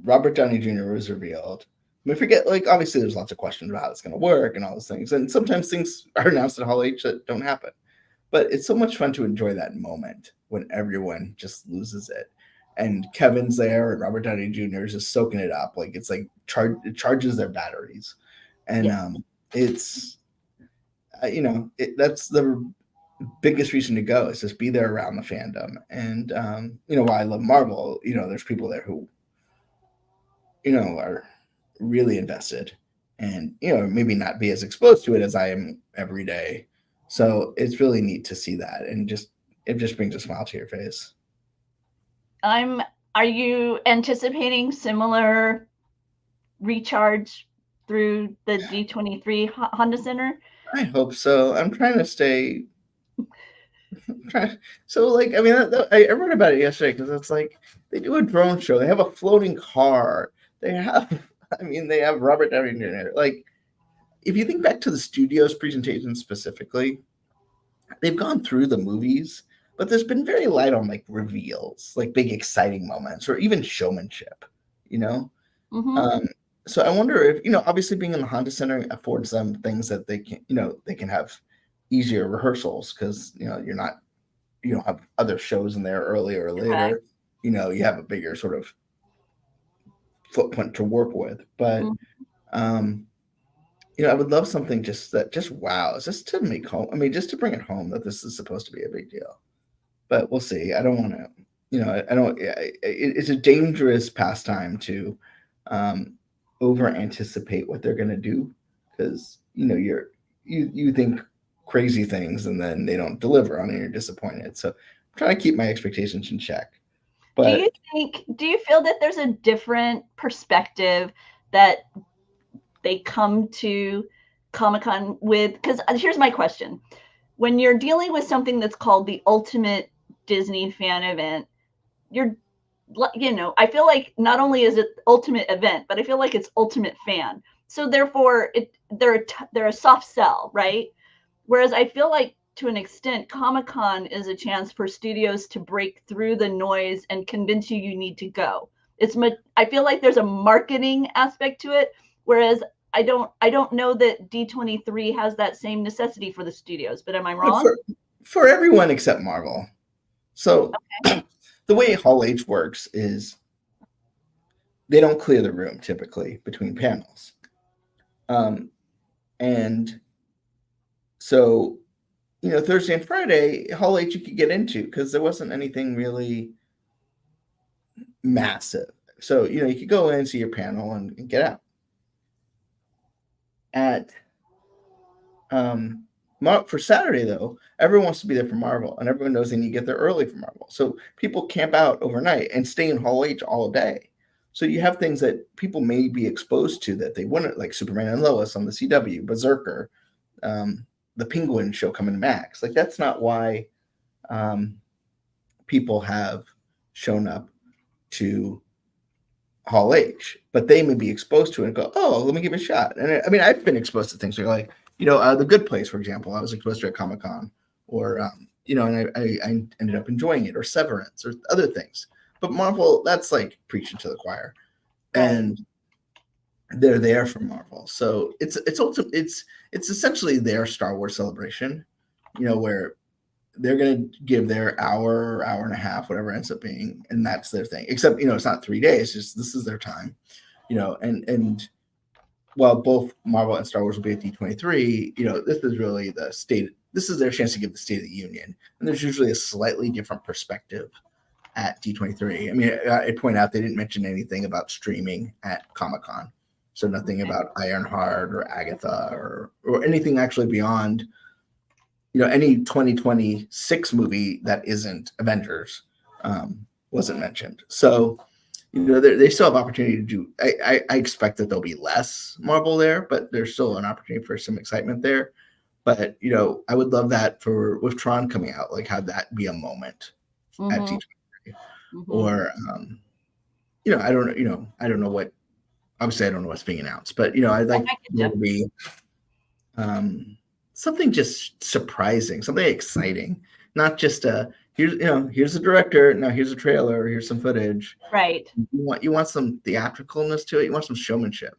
Robert Downey Jr. was revealed, we forget, like, obviously there's lots of questions about how it's going to work and all those things. And sometimes things are announced at Hall H that don't happen. But it's so much fun to enjoy that moment when everyone just loses it. And Kevin's there and Robert Downey Jr. is just soaking it up. Like, it's like it charges their batteries. And it's, that's the biggest reason to go, is just be there around the fandom. And, while I love Marvel, there's people there who, are really invested and, maybe not be as exposed to it as I am every day. So it's really neat to see that. And it just brings a smile to your face. Are you anticipating similar recharge through the D23 Honda Center? I hope so. I'm trying to stay. So, like, I mean, I read about it yesterday because it's like they do a drone show. They have a floating car. They have Robert Downey Jr. Like, if you think back to the studio's presentation specifically, they've gone through the movies, but there's been very light on like reveals, like big exciting moments, or even showmanship. So I wonder if, obviously being in the Honda Center affords them things that they can have easier rehearsals because, you don't have other shows in there earlier or later. You have a bigger sort of footprint to work with. But, I would love something just wows, just to make home. I mean, just to bring it home that this is supposed to be a big deal. But we'll see. I don't want to, I don't, it's a dangerous pastime to, over anticipate what they're going to do because you think crazy things and then they don't deliver on it and you're disappointed. So I'm trying to keep my expectations in check. But do you feel that there's a different perspective that they come to Comic-Con with? Because here's my question. When you're dealing with something that's called the Ultimate Disney Fan Event, I feel like not only is it ultimate event, but I feel like it's ultimate fan. So therefore, they're a soft sell, right? Whereas I feel like to an extent, Comic-Con is a chance for studios to break through the noise and convince you need to go. I feel like there's a marketing aspect to it, whereas I don't know that D23 has that same necessity for the studios. But am I wrong? For everyone except Marvel. So. Okay. The way Hall H works is they don't clear the room typically between panels. And so, Thursday and Friday, Hall H you could get into because there wasn't anything really massive. So, you could go in, see your panel and get out. For Saturday, though, everyone wants to be there for Marvel, and everyone knows they need to get there early for Marvel. So people camp out overnight and stay in Hall H all day. So you have things that people may be exposed to that they wouldn't, like Superman and Lois on the CW, Berserker, the Penguin show coming to Max. Like, that's not why people have shown up to Hall H, but they may be exposed to it and go, oh, let me give it a shot. And I mean, I've been exposed to things where you're like, The Good Place, for example, I was exposed to at Comic-Con, or, and I ended up enjoying it, or Severance, or other things. But Marvel, that's like preaching to the choir, and they're there for Marvel. So it's essentially their Star Wars celebration, where they're going to give their hour and a half, whatever it ends up being, and that's their thing. Except, it's not 3 days; just this is their time, and. While both Marvel and Star Wars will be at D23, this is really this is their chance to give the State of the Union. And there's usually a slightly different perspective at D23. I mean, I point out they didn't mention anything about streaming at Comic-Con. So nothing about Ironheart or Agatha or anything actually beyond, any 2026 movie that isn't Avengers wasn't mentioned. So, they still have opportunity to do. I expect that there'll be less Marvel there, but there's still an opportunity for some excitement there. But I would love that with Tron coming out, like have that be a moment at D23, or I don't know what obviously I don't know what's being announced, but I'd like there to be something just surprising, something exciting, not just here's the director, now here's a trailer, here's some footage. Right. You want some theatricalness to it. You want some showmanship.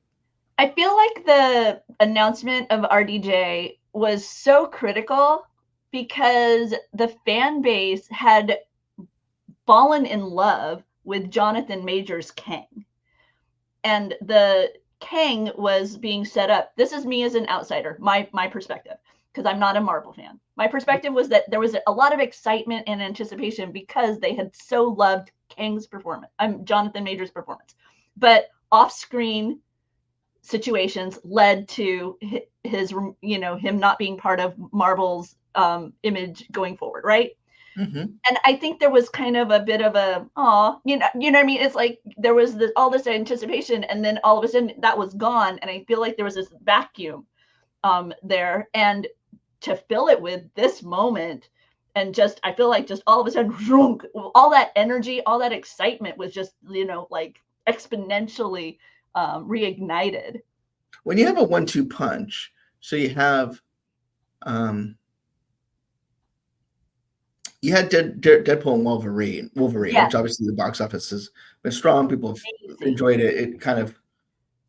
I feel like the announcement of RDJ was so critical because the fan base had fallen in love with Jonathan Majors' Kang. And the Kang was being set up. This is me as an outsider, my perspective, because I'm not a Marvel fan. My perspective was that there was a lot of excitement and anticipation because they had so loved Kang's performance, Jonathan Majors' performance. But off-screen situations led to his, him not being part of Marvel's image going forward, right? Mm-hmm. And I think there was kind of a bit of a, you know what I mean? It's like there was all this anticipation, and then all of a sudden that was gone, and I feel like there was this vacuum there, and to fill it with this moment, and I feel like just all of a sudden, all that energy, all that excitement was just like exponentially reignited. When you have a 1-2 punch, so you have you had Deadpool and Wolverine, Yes. which obviously the box office has been strong. People have enjoyed it. It kind of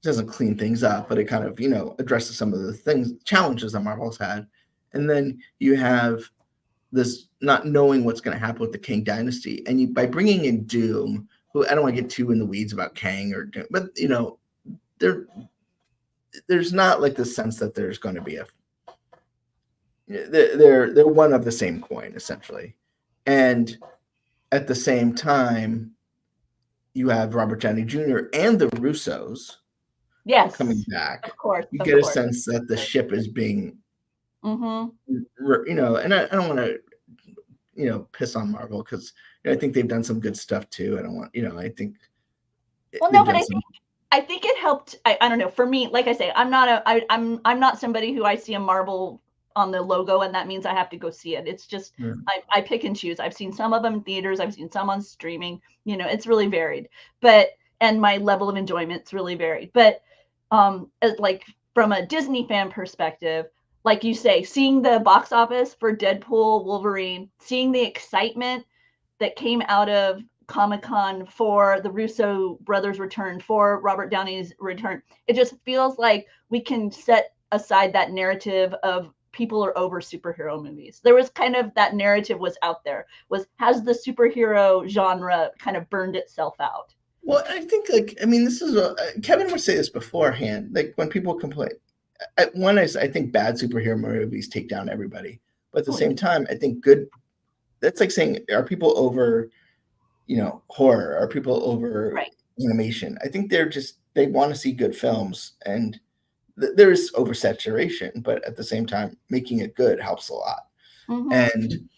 doesn't clean things up, but it kind of addresses some of the challenges that Marvel's had. And then you have this not knowing what's going to happen with the Kang Dynasty, and by bringing in Doom, who I don't want to get too in the weeds about Kang or Doom, but there's not like the sense that there's going to be they're one of the same coin essentially. And at the same time, you have Robert Downey Jr. and the Russos coming back. Of course. You get a sense that the ship is being, and I don't want to, piss on Marvel because I think they've done some good stuff too. I don't want, I think. Well, no, but I think it helped. I don't know. For me, like I say, I'm not somebody who I see a Marvel on the logo and that means I have to go see it. It's just I pick and choose. I've seen some of them in theaters. I've seen some on streaming. It's really varied. And my level of enjoyment's really varied. But like from a Disney fan perspective, like you say, seeing the box office for Deadpool, Wolverine, seeing the excitement that came out of Comic-Con for the Russo brothers' return, for Robert Downey's return, it just feels like we can set aside that narrative of people are over superhero movies. There was kind of that narrative was out there, has the superhero genre kind of burned itself out? Well, I think this is Kevin would say this beforehand, like when people complain, one is I think bad superhero movies take down everybody, but at the same time, I think good, that's like saying, are people over, horror? Are people over animation? I think they want to see good films, and there is oversaturation, but at the same time, making it good helps a lot. Mm-hmm. And,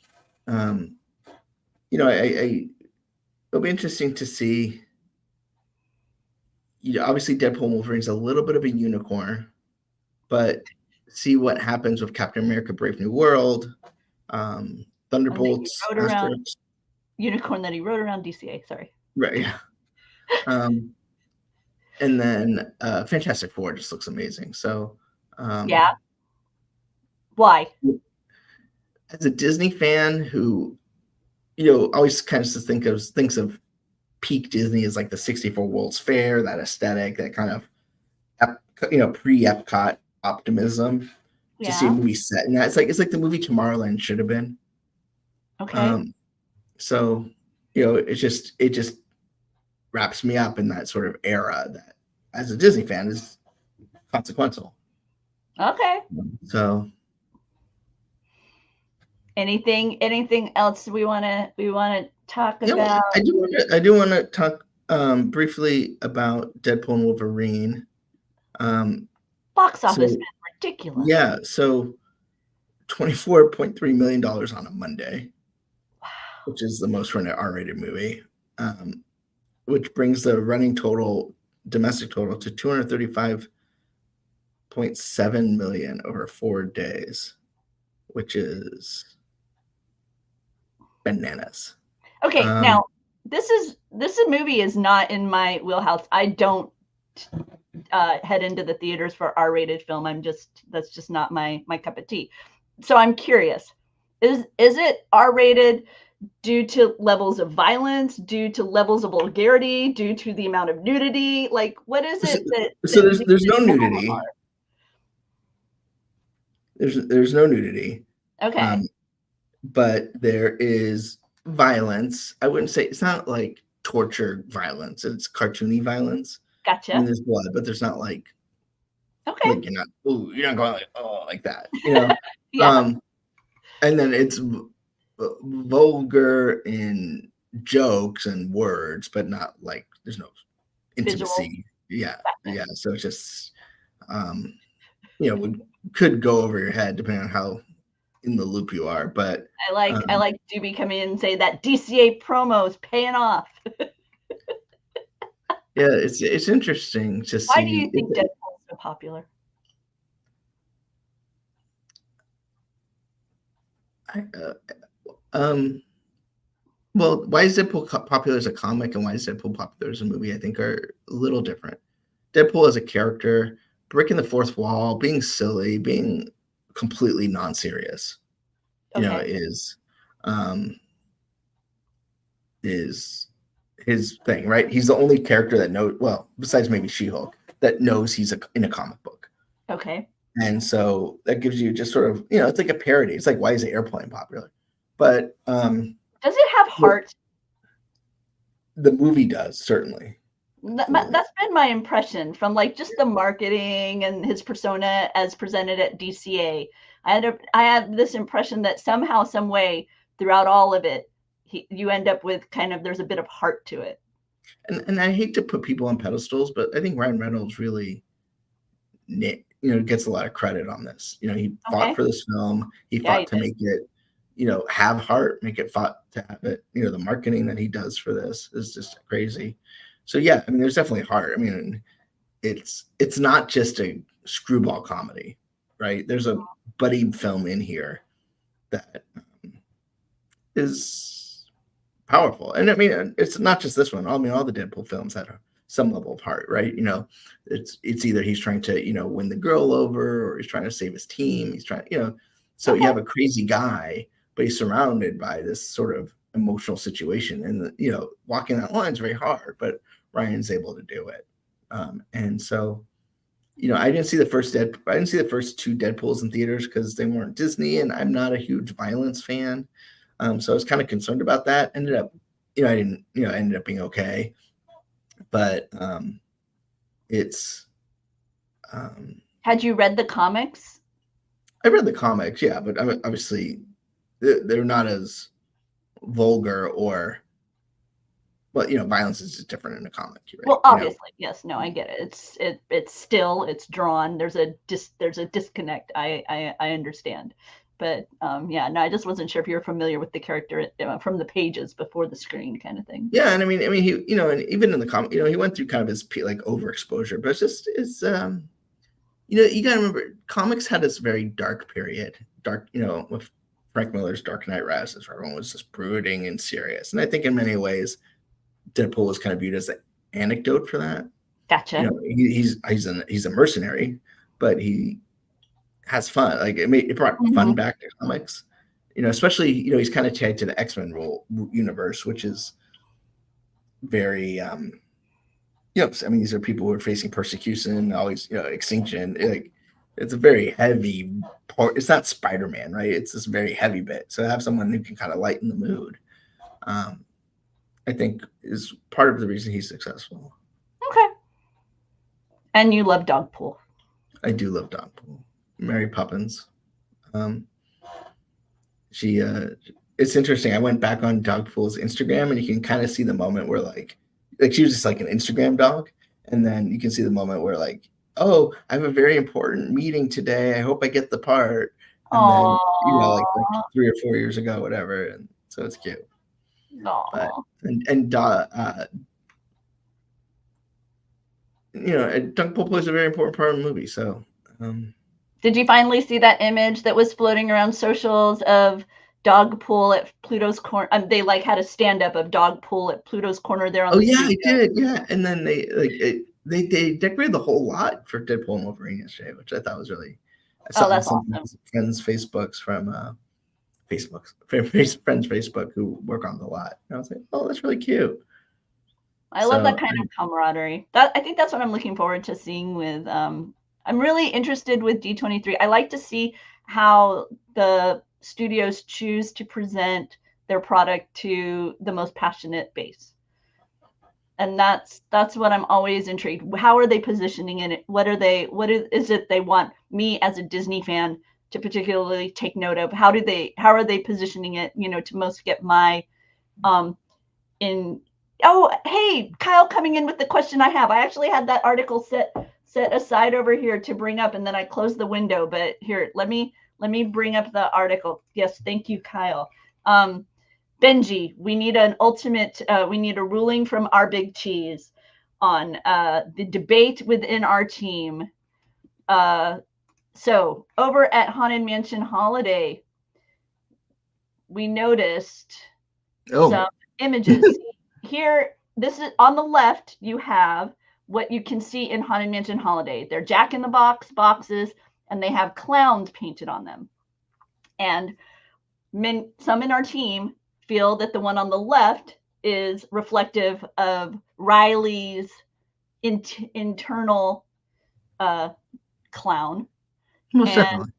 it'll be interesting to see, obviously Deadpool and Wolverine's a little bit of a unicorn, but see what happens with Captain America, Brave New World, Thunderbolts. Unicorn that he rode around DCA, sorry. Right, yeah. And then Fantastic Four just looks amazing. So yeah. Why? As a Disney fan who, always kind of thinks of peak Disney as like the 64 World's Fair, that aesthetic, that kind of pre-Epcot optimism to see a movie set in that. It's like the movie Tomorrowland should have been. Okay. So it just wraps me up in that sort of era that, as a Disney fan, is consequential. Okay. So, anything else we want to talk about? I do want to talk briefly about Deadpool and Wolverine. Box office been ridiculous. Yeah, so $24.3 million on a Monday. Wow. Which is the most for an R-rated movie, which brings the running domestic total to $235.7 million over 4 days, which is bananas. Okay, now this movie is not in my wheelhouse. I don't head into the theaters for R-rated film. That's just not my cup of tea. So I'm curious, is it R-rated due to levels of violence, due to levels of vulgarity, due to the amount of nudity? Like, what is it that? So that there's no makes it nudity. R? There's no nudity. Okay. But there is violence. I wouldn't say it's not like torture violence. It's cartoony violence. Gotcha. I mean, there's blood, but there's not like Okay. you're not going like like that, you know. Yeah. And then it's vulgar in jokes and words, but not like there's no intimacy. Visual. Yeah. So it's just could go over your head depending on how in the loop you are. But I like Doobie come in and say that DCA promo is paying off. Yeah, it's interesting to see. Why do you think Deadpool is so popular? Well, why is Deadpool popular as a comic and why is Deadpool popular as a movie? I think are a little different. Deadpool as a character, breaking the fourth wall, being silly, being completely non-serious, is his thing, right? He's the only character that knows, well, besides maybe She-Hulk, that knows he's in a comic book. Okay. And so that gives you just sort of, it's like a parody. It's like, why is the airplane popular? But does it have heart? The movie does, certainly. That's been my impression from like just the marketing and his persona as presented at DCA. I have this impression that somehow, some way, throughout all of it, you end up with kind of there's a bit of heart to it. And I hate to put people on pedestals, but I think Ryan Reynolds really, gets a lot of credit on this. He fought for this film. He fought to make it, have heart, make it fought to have it. The marketing that he does for this is just crazy. So yeah, I mean, there's definitely heart. I mean, it's not just a screwball comedy, right? There's a buddy film in here that is powerful. And I mean, it's not just this one. I mean, all the Deadpool films had some level of heart, right? It's either he's trying to, win the girl over or he's trying to save his team. He's trying, so you have a crazy guy, but he's surrounded by this sort of emotional situation. And, walking that line is very hard, but Ryan's able to do it. And so, I didn't see the first two Deadpools in theaters because they weren't Disney and I'm not a huge violence fan. So I was kind of concerned about that. Ended up, ended up being okay. But it's had you read the comics? I read the comics, yeah, but obviously they're not as vulgar or, well, violence is just different in a comic. Right? Well, obviously, yes, no, I get it. It's drawn. There's a disconnect. I understand. But I just wasn't sure if you were familiar with the character from the pages before the screen, kind of thing. Yeah, and I mean, he, and even in the comic, he went through kind of his like overexposure, but it's you gotta remember, comics had this very dark period, with Frank Miller's Dark Knight Rises, where everyone was just brooding and serious, and I think in many ways, Deadpool was kind of viewed as an anecdote for that. Gotcha. He's a mercenary, but he has fun. Like it brought fun back to comics, especially, he's kind of tied to the X-Men universe, which is very, I mean, these are people who are facing persecution, always, extinction. Like it's a very heavy part. It's not Spider-Man, right? It's this very heavy bit. So to have someone who can kind of lighten the mood, I think is part of the reason he's successful. Okay. And you love Dogpool. I do love Dogpool. Mary Poppins. She it's interesting. I went back on Dogpool's Instagram and you can kind of see the moment where like she was just like an Instagram dog, and then you can see the moment where like, oh, I have a very important meeting today. I hope I get the part. And Aww. then like 3 or 4 years ago, whatever, and so it's cute. But, and Dogpool plays a very important part of the movie. So. Did you finally see that image that was floating around socials of Dogpool at Pluto's Corner? They like had a stand up of Dogpool at Pluto's Corner there on. Oh yeah, I did. Yeah, and then they they decorated the whole lot for Deadpool and Wolverine yesterday, which I thought was really. I saw that's some awesome. friends' Facebooks from friends' Facebook who work on the lot. And I was like, oh, that's really cute. I love that kind of camaraderie. I think that's what I'm looking forward to seeing with. I'm really interested with D23. I like to see how the studios choose to present their product to the most passionate base. And that's what I'm always intrigued. How are they positioning it? What is it they want me as a Disney fan to particularly take note of? How are they positioning it, to most get my in oh, hey, Kyle coming in with the question I have. I actually had that article set aside over here to bring up, and then I closed the window, but here, let me bring up the article. Yes, thank you, Kyle. Benji, we need we need a ruling from our big cheese on the debate within our team. So over at Haunted Mansion Holiday, we noticed some images. Here, this is on the left, you have what you can see in Haunted Mansion Holiday. They're Jack-in-the-Box boxes, and they have clowns painted on them. And some in our team feel that the one on the left is reflective of Riley's internal clown. Most definitely.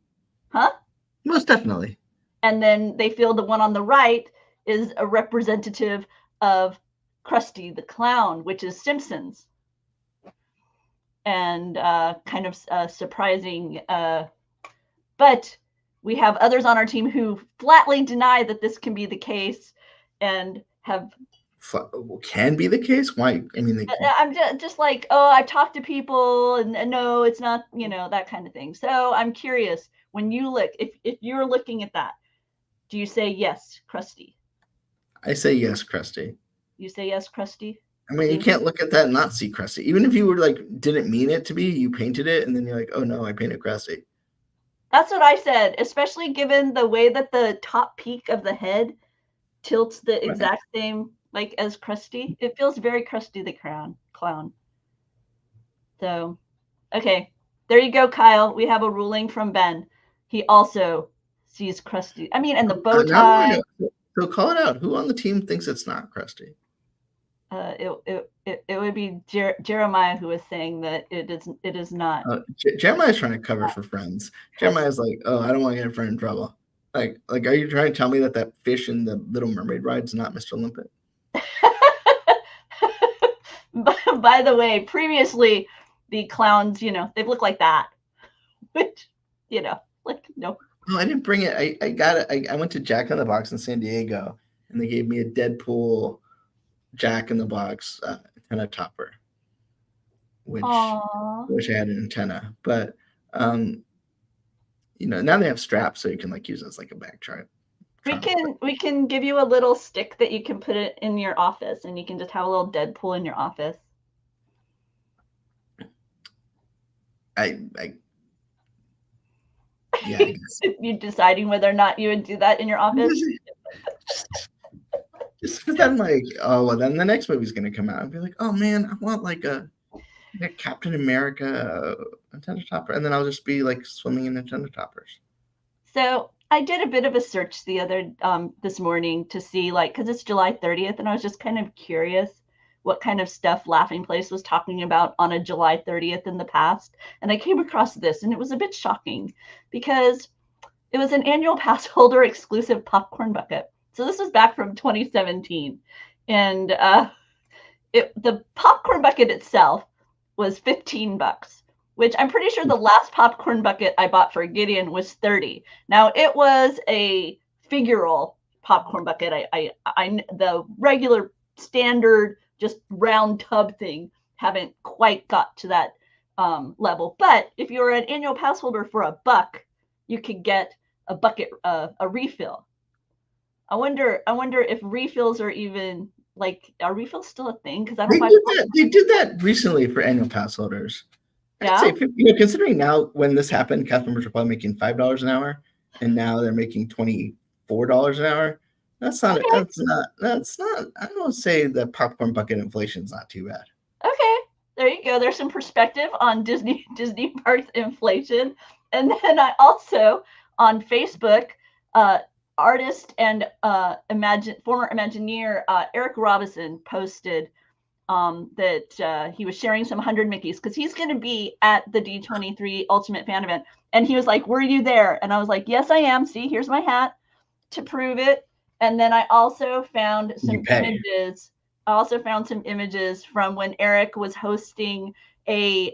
Huh? Most definitely. And then they feel the one on the right is a representative of Krusty the Clown, which is Simpsons. And kind of surprising. But we have others on our team who flatly deny that this can be the case and have... Can be the case? Why? I mean, I'm just like, oh, I've talked to people and no, it's not, that kind of thing. So I'm curious, when you look, if you're looking at that, do you say yes, Krusty? I say yes, Krusty. You say yes, Krusty? I mean, you can't look at that and not see Krusty. Even if you were like, didn't mean it to be, you painted it, and then you're like, oh no, I painted Krusty. That's what I said, especially given the way that the top peak of the head tilts the exact same like as Krusty. It feels very Krusty the Clown. So, okay, there you go, Kyle. We have a ruling from Ben. He also sees Krusty. I mean, and the bow tie. So call it out. Who on the team thinks it's not Krusty? It would be Jeremiah who was saying that it is not. Jeremiah's trying to cover for friends. Jeremiah's like, oh, I don't want to get a friend in trouble. Like, are you trying to tell me that fish in the Little Mermaid ride's not Mr. Limpet? By the way, previously the clowns, they've looked like that, which, like no. No, I didn't bring it. I got it. I went to Jack in the Box in San Diego, and they gave me a Deadpool Jack in the Box antenna topper, which I had an antenna. But now they have straps, so you can like use it as like a back trunk. We can give you a little stick that you can put it in your office, and you can just have a little Deadpool in your office. I guess. You deciding whether or not you would do that in your office? Just because I'm like, oh, well, then the next movie's going to come out. I'd be like, oh, man, I want like a Captain America antenna topper. And then I'll just be like swimming in antenna toppers. So I did a bit of a search this morning to see, like, because it's July 30th, and I was just kind of curious what kind of stuff Laughing Place was talking about on a July 30th in the past. And I came across this, and it was a bit shocking because it was an annual pass holder exclusive popcorn bucket. So this was back from 2017. And the popcorn bucket itself was $15, which I'm pretty sure the last popcorn bucket I bought for Gideon was $30. Now, it was a figural popcorn bucket. I the regular standard just round tub thing haven't quite got to that level. But if you're an annual pass holder for $1, you could get a bucket, a refill. I wonder if refills are even like, are refills still a thing? Because I don't. They did that recently for annual pass holders. Yeah. I'd say, considering now when this happened, cast members were probably making $5 an hour, and now they're making $24 an hour. That's not. I don't say the popcorn bucket inflation is not too bad. Okay, there there you go. There's some perspective on Disney parks inflation. And then I also on Facebook, artist and former Imagineer Eric Robinson posted that he was sharing some 100 Mickeys because he's going to be at the D23 Ultimate Fan Event. And he was like, "Were you there?" And I was like, "Yes, I am. See, here's my hat to prove it." And then I also found some images. I also found some images from when Eric was hosting a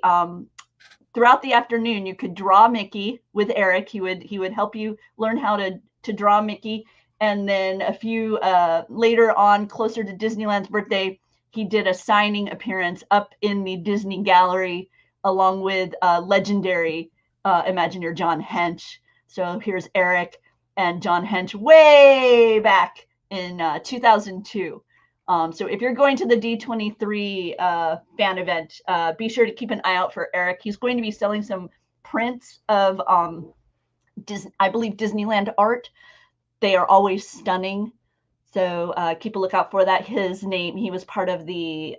throughout the afternoon. You could draw Mickey with Eric. He would help you learn how to draw Mickey. And then a few later on, closer to Disneyland's birthday, he did a signing appearance up in the Disney Gallery along with legendary Imagineer John Hench. So here's Eric and John Hench way back in 2002. So if you're going to the D23 fan event, be sure to keep an eye out for Eric. He's going to be selling some prints of, I believe, Disneyland art. They are always stunning. So keep a lookout for that. His name, he was part of the,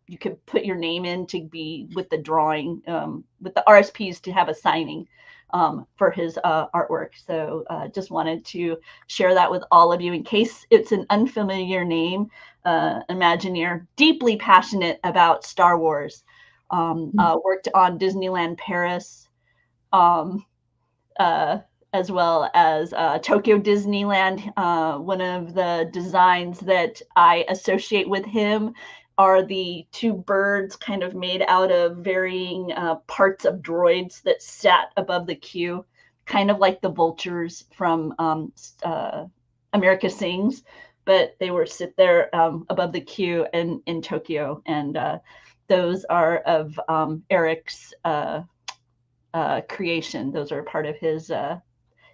you could put your name in to be with the drawing, with the RSPs to have a signing for his artwork. So just wanted to share that with all of you in case it's an unfamiliar name. Imagineer, deeply passionate about Star Wars, worked on Disneyland Paris, as well as Tokyo Disneyland. One of the designs that I associate with him are the two birds kind of made out of varying parts of droids that sat above the queue, kind of like the vultures from America Sings, but they were sit there above the queue in Tokyo. And those are of Eric's creation. Those are part of his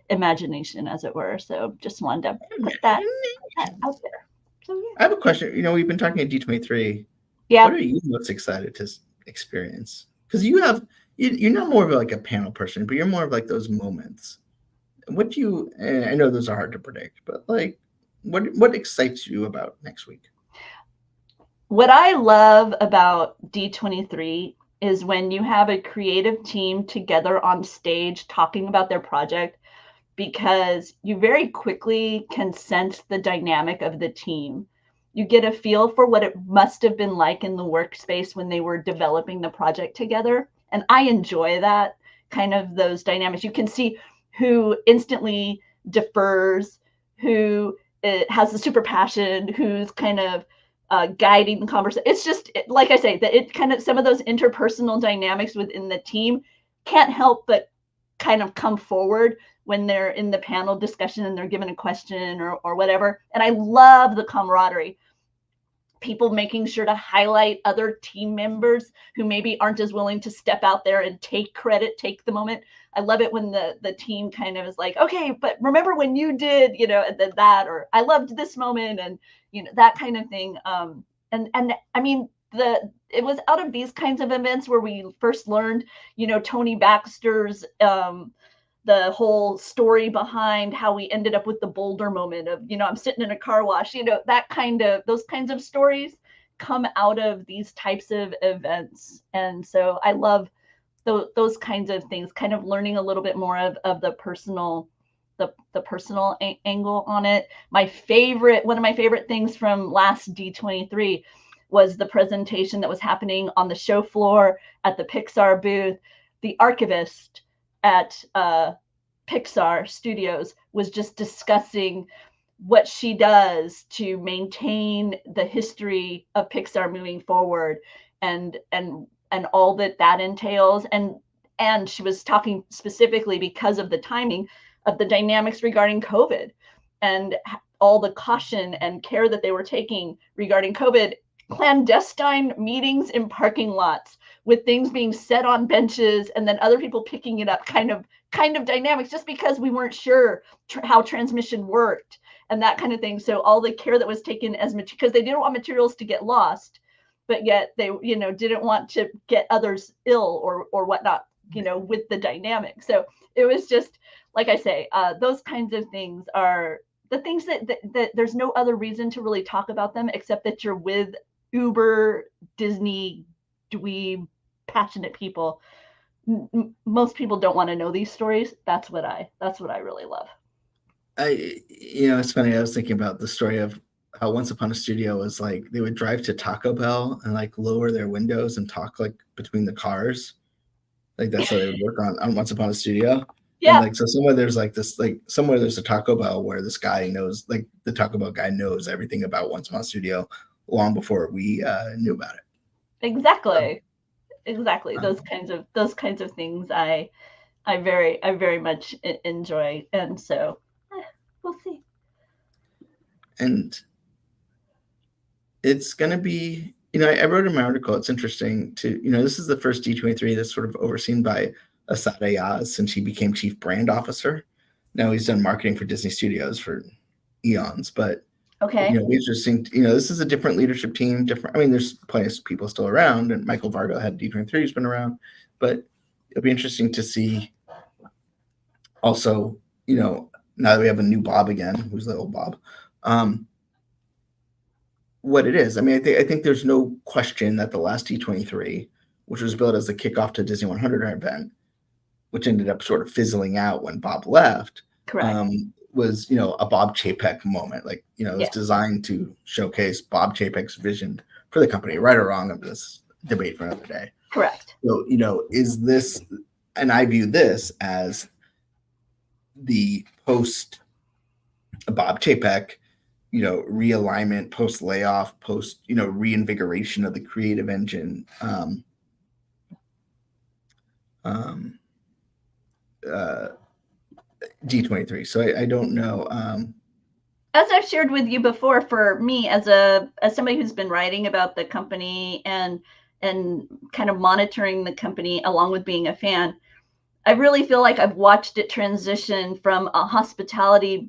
imagination, as it were. So just wanted to put that out there. So, yeah. I have a question. We've been talking at D23. Yeah. What are you most excited to experience? Because you're not more of like a panel person, but you're more of like those moments. What do you? And I know those are hard to predict, but like, what excites you about next week? What I love about D23 is when you have a creative team together on stage talking about their project, because you very quickly can sense the dynamic of the team. You get a feel for what it must have been like in the workspace when they were developing the project together. And I enjoy that kind of those dynamics. You can see who instantly defers, who has the super passion, who's kind of guiding the conversation. It's just, like I say, that it kind of, some of those interpersonal dynamics within the team can't help but kind of come forward when they're in the panel discussion and they're given a question or whatever. And I love the camaraderie. People making sure to highlight other team members who maybe aren't as willing to step out there and take credit, take the moment. I love it when the team kind of is like, okay, but remember when you did, and then that, or I loved this moment, and that kind of thing. And I mean, it was out of these kinds of events where we first learned, Tony Baxter's the whole story behind how we ended up with the boulder moment of, I'm sitting in a car wash, those kinds of stories come out of these types of events. And so I love those kinds of things, kind of learning a little bit more of the personal, the personal angle on it. One of my favorite things from last D23 was the presentation that was happening on the show floor at the Pixar booth. The archivist at Pixar Studios was just discussing what she does to maintain the history of Pixar moving forward, and all that entails. And she was talking specifically because of the timing of the dynamics regarding COVID and all the caution and care that they were taking regarding COVID, clandestine meetings in parking lots with things being set on benches and then other people picking it up, kind of dynamics, just because we weren't sure how transmission worked and that kind of thing. So all the care that was taken because they didn't want materials to get lost, but yet they, didn't want to get others ill or whatnot, with the dynamic. So it was just, like I say, those kinds of things are the things that there's no other reason to really talk about them except that you're with uber Disney dweeb, passionate people. Most people don't want to know these stories. That's what I really love. It's funny. I was thinking about the story of how Once Upon a Studio was like they would drive to Taco Bell and like lower their windows and talk like between the cars. Like that's how they would work on Once Upon a Studio. And Yeah, like so somewhere there's like this like somewhere there's a Taco Bell where this guy knows like the Taco Bell guy knows everything about Once Upon a Studio long before we knew about it. exactly. Those kinds of things I very much enjoy, and so we'll see. And it's gonna be, I wrote in my article. It's interesting to, this is the first D23 that's sort of overseen by Asad Ayaz since he became chief brand officer. Now he's done marketing for Disney Studios for eons, but Okay. interesting. This is a different leadership team. Different. I mean, there's plenty of people still around, and Michael Vargo had D23 who's been around, but it'll be interesting to see. Also, now that we have a new Bob again, who's the old Bob, what it is. I mean, I think there's no question that the last D23, which was built as the kickoff to Disney 100 event, which ended up sort of fizzling out when Bob left, Correct. was a Bob Chapek moment. Like it was designed to showcase Bob Chapek's vision for the company. Right or wrong of this debate for another day. Correct. So is this, and I view this as the post Bob Chapek, realignment, post layoff, post reinvigoration of the creative engine. D23. So I don't know. As I've shared with you before, for me as somebody who's been writing about the company and kind of monitoring the company along with being a fan, I really feel like I've watched it transition from a hospitality,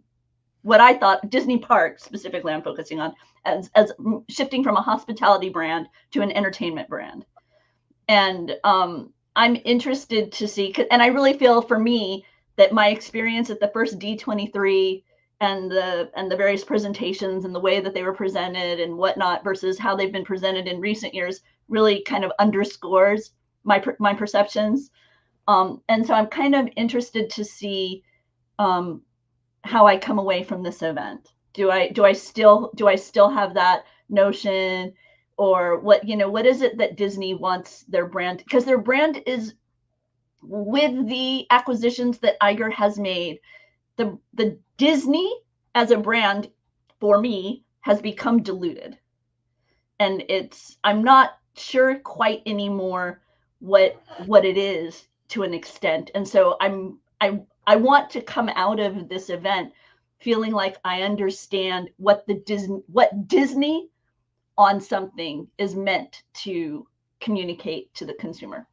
what I thought Disney park specifically I'm focusing on, as shifting from a hospitality brand to an entertainment brand. And I'm interested to see, and I really feel for me that my experience at the first D23 and the various presentations and the way that they were presented and whatnot versus how they've been presented in recent years really kind of underscores my perceptions. And so I'm kind of interested to see how I come away from this event. Do I still have that notion, or what is it that Disney wants their brand, because their brand is, with the acquisitions that Iger has made, the Disney as a brand for me has become diluted, and I'm not sure quite anymore what it is to an extent. And so I want to come out of this event feeling like I understand what Disney on something is meant to communicate to the consumer.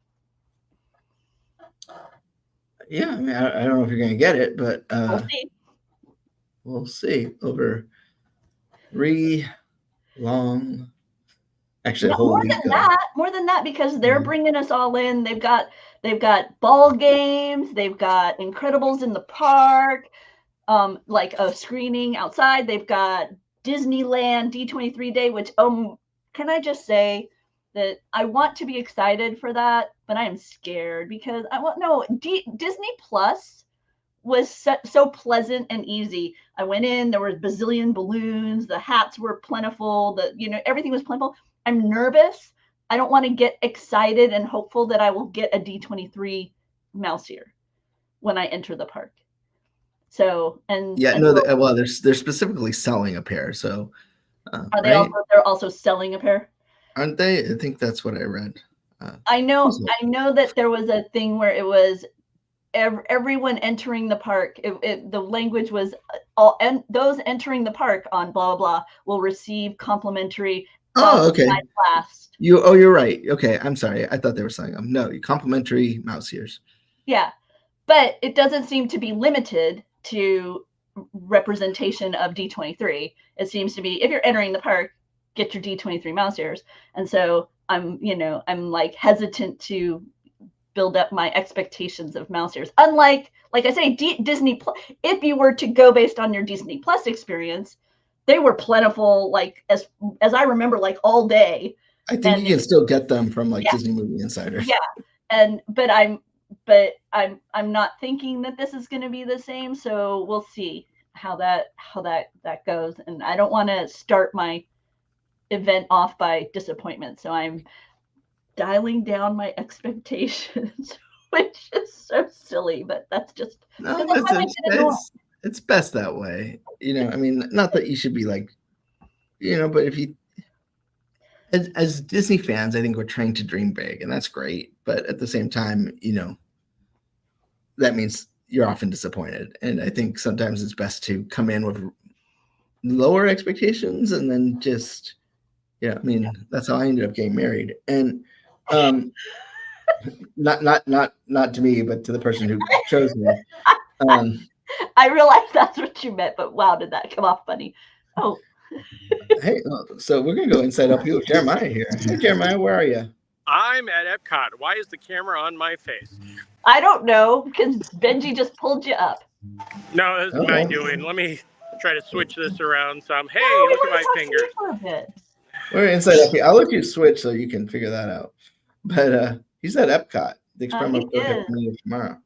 Yeah, I mean, I don't know if you're going to get it, but We'll see. Over 3 long, actually No, a whole more week. More than that, because they're bringing us all in. They've got ball games. They've got Incredibles in the park, like a screening outside. They've got Disneyland D23 Day, which can I just say that I want to be excited for that, but I am scared because Disney Plus was so pleasant and easy. I went in, there were bazillion balloons, the hats were plentiful, everything was plentiful. I'm nervous. I don't want to get excited and hopeful that I will get a D23 mouse ear when I enter the park. So, they're specifically selling a pair. So are they right? They're also selling a pair? Aren't they? I think that's what I read. I know that there was a thing where it was everyone entering the park. The language was all, and those entering the park on blah blah blah will receive complimentary. Okay. You're right. Okay, I'm sorry. I thought they were selling them. No, complimentary mouse ears. Yeah, but it doesn't seem to be limited to representation of D23. It seems to be, if you're entering the park, get your D23 mouse ears. And so I'm like hesitant to build up my expectations of mouse ears. Unlike, like I say, Disney Plus, if you were to go based on your Disney Plus experience, they were plentiful, like as I remember, like all day. I think you can still get them from like Disney Movie Insider. Yeah, but I'm not thinking that this is going to be the same. So we'll see how that goes. And I don't want to start my event off by disappointment. So I'm dialing down my expectations, which is so silly, but that's just No, it's best that way. I mean, not that you should be like, but if you, as Disney fans, I think we're trying to dream big, and that's great. But at the same time, that means you're often disappointed. And I think sometimes it's best to come in with lower expectations and then just, I mean, that's how I ended up getting married. And not to me, but to the person who chose me. I realize that's what you meant, but wow, did that come off funny? Oh. Hey, so we're gonna go inside LP with Jeremiah here. Hey, Jeremiah, where are you? I'm at Epcot. Why is the camera on my face? I don't know, because Benji just pulled you up. No, that's my doing. Let me try to switch this around some. Hey, no, look at my fingers. We're inside LP. I'll let you switch so you can figure that out. But he's at Epcot. The experiment will tomorrow.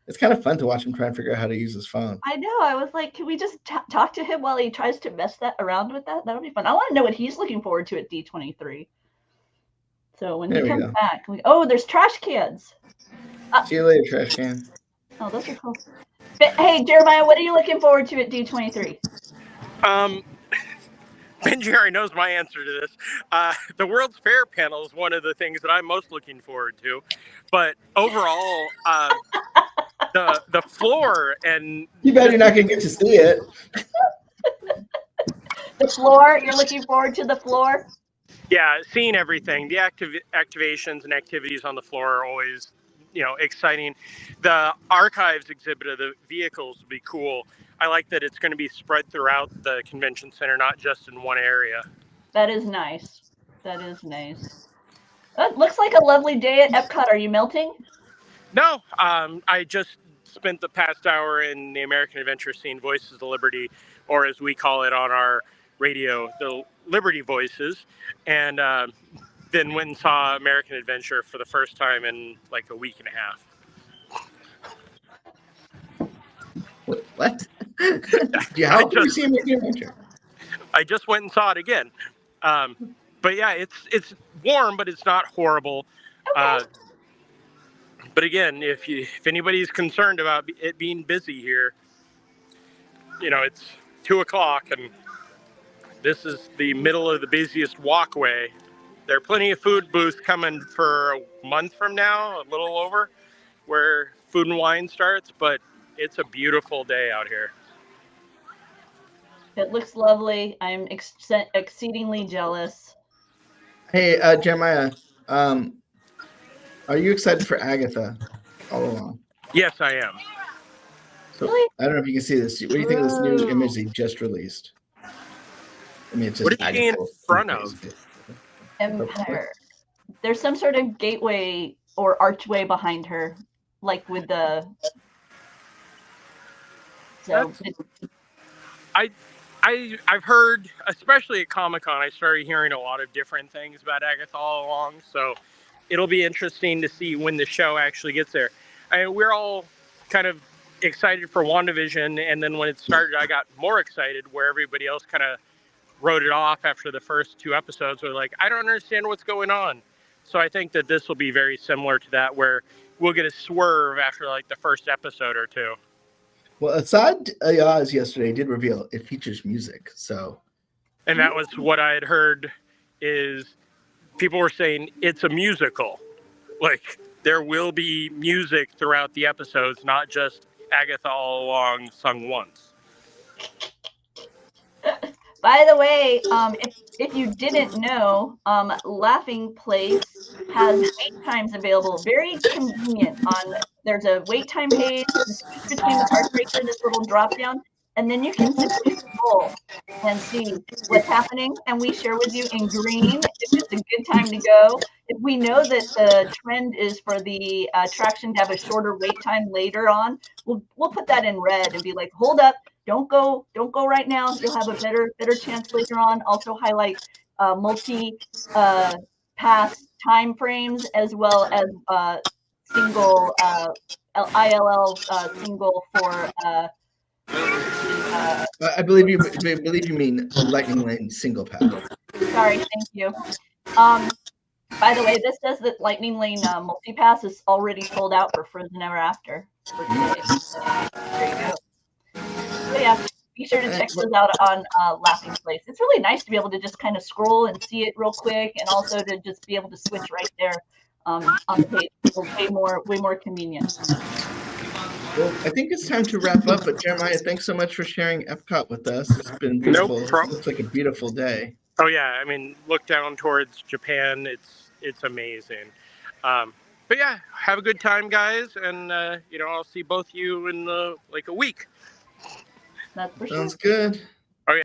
It's kind of fun to watch him try and figure out how to use his phone. I know. I was like, can we just talk to him while he tries to mess that around with that? That would be fun. I want to know what he's looking forward to at D23. So when he comes back, there's trash cans. See you later, trash can. Oh, those are cool. But, hey, Jeremiah, what are you looking forward to at D23? Benji already knows my answer to this. The World's Fair panel is one of the things that I'm most looking forward to. But overall, the floor and... You bet you're not going to get to see it. The floor? You're looking forward to the floor? Yeah, seeing everything. The activations and activities on the floor are always, exciting. The archives exhibit of the vehicles will be cool. I like that it's going to be spread throughout the convention center, not just in one area. That is nice. That is nice. It looks like a lovely day at Epcot. Are you melting? No, I just spent the past hour in the American Adventure scene, Voices of Liberty, or as we call it on our radio, the Liberty Voices, and then went and saw American Adventure for the first time in like a week and a half. What? How often do you see American Adventure? I just went and saw it again. But yeah, it's warm, but it's not horrible. Okay. But again, if anybody's concerned about it being busy here, it's 2:00 and this is the middle of the busiest walkway. There are plenty of food booths coming for a month from now, a little over, where Food and Wine starts, but it's a beautiful day out here. It looks lovely. I'm exceedingly jealous. Hey, Jeremiah, are you excited for Agatha all along? Yes, I am. So, really? I don't know if you can see this. What do you think of this new image they just released? I mean, it's just what are you in front of? Empire. There's some sort of gateway or archway behind her, like with the. So. I've heard, especially at Comic-Con, I started hearing a lot of different things about Agatha all along. So it'll be interesting to see when the show actually gets there. We're all kind of excited for WandaVision, and then when it started, I got more excited where everybody else kind of wrote it off after the first 2 episodes. They're like, I don't understand what's going on. So I think that this will be very similar to that, where we'll get a swerve after like the first episode or 2. Well, Asad Ayaz yesterday did reveal it features music. So, and that was what I had heard. Is people were saying it's a musical, like there will be music throughout the episodes, not just Agatha all along sung once. By the way, if you didn't know, Laughing Place has wait times available. Very convenient. There's a wait time page between the park breaker, this little drop down, and then you can simply scroll and see what's happening. And we share with you in green if it's a good time to go. If we know that the trend is for the attraction to have a shorter wait time later on, we'll put that in red and be like, hold up. Don't go right now. You'll have a better chance later on. Also highlight multi pass time frames as well as single ILL single for I believe you mean Lightning Lane single path. sorry, thank you. By the way, this says that Lightning Lane multipass is already sold out for Frozen Ever After for today. So there you go. So yeah, be sure to check those out on Laughing Place. It's really nice to be able to just kind of scroll and see it real quick, and also to just be able to switch right there on the page. Way more convenient. Well, I think it's time to wrap up. But Jeremiah, thanks so much for sharing Epcot with us. It's been beautiful. No problem. It looks like a beautiful day. Oh yeah, I mean, look down towards Japan. It's amazing. But yeah, have a good time, guys, and I'll see both you in like a week. That's for Sounds sure. good. Oh yeah.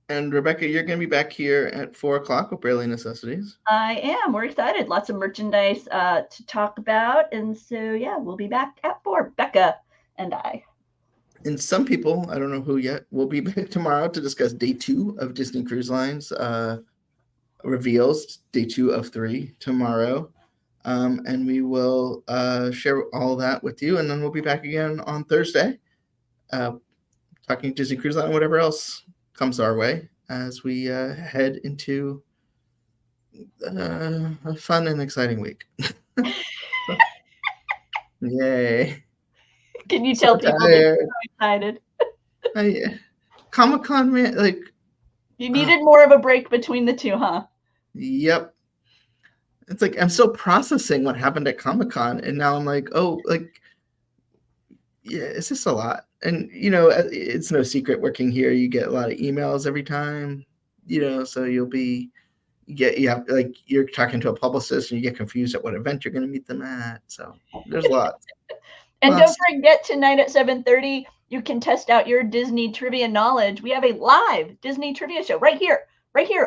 And Rebecca, you're going to be back here at 4:00 with Barely Necessities. I am. We're excited. Lots of merchandise to talk about, and so yeah, we'll be back at 4. Becca and I. And some people, I don't know who yet, will be back tomorrow to discuss day 2 of Disney Cruise Lines reveals, day 2 of 3 tomorrow. And we will share all that with you. And then we'll be back again on Thursday, talking Disney Cruise Line and whatever else comes our way as we head into a fun and exciting week. Yay. Can you tell people they're so excited? Comic-Con, man, like you needed more of a break between the two, huh? Yep. It's like I'm still processing what happened at Comic-Con, and now I'm like, oh, like, yeah, it's just a lot. And it's no secret working here, you get a lot of emails every time, so you're talking to a publicist and you get confused at what event you're going to meet them at. So there's lots. And don't forget, tonight at 7:30, you can test out your Disney trivia knowledge. We have a live Disney trivia show right here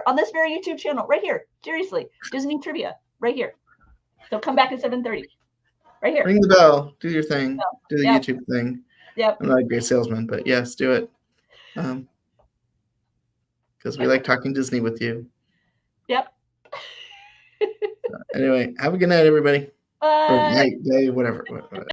on this very YouTube channel, right here. Seriously, Disney trivia right here. So come back at 7:30, right here. Ring the bell, do your thing, do the YouTube thing. Yep. I'm not a great salesman, but yes, do it. Because we like talking Disney with you. Yep. Anyway, have a good night, everybody. Bye. Or night, day, whatever.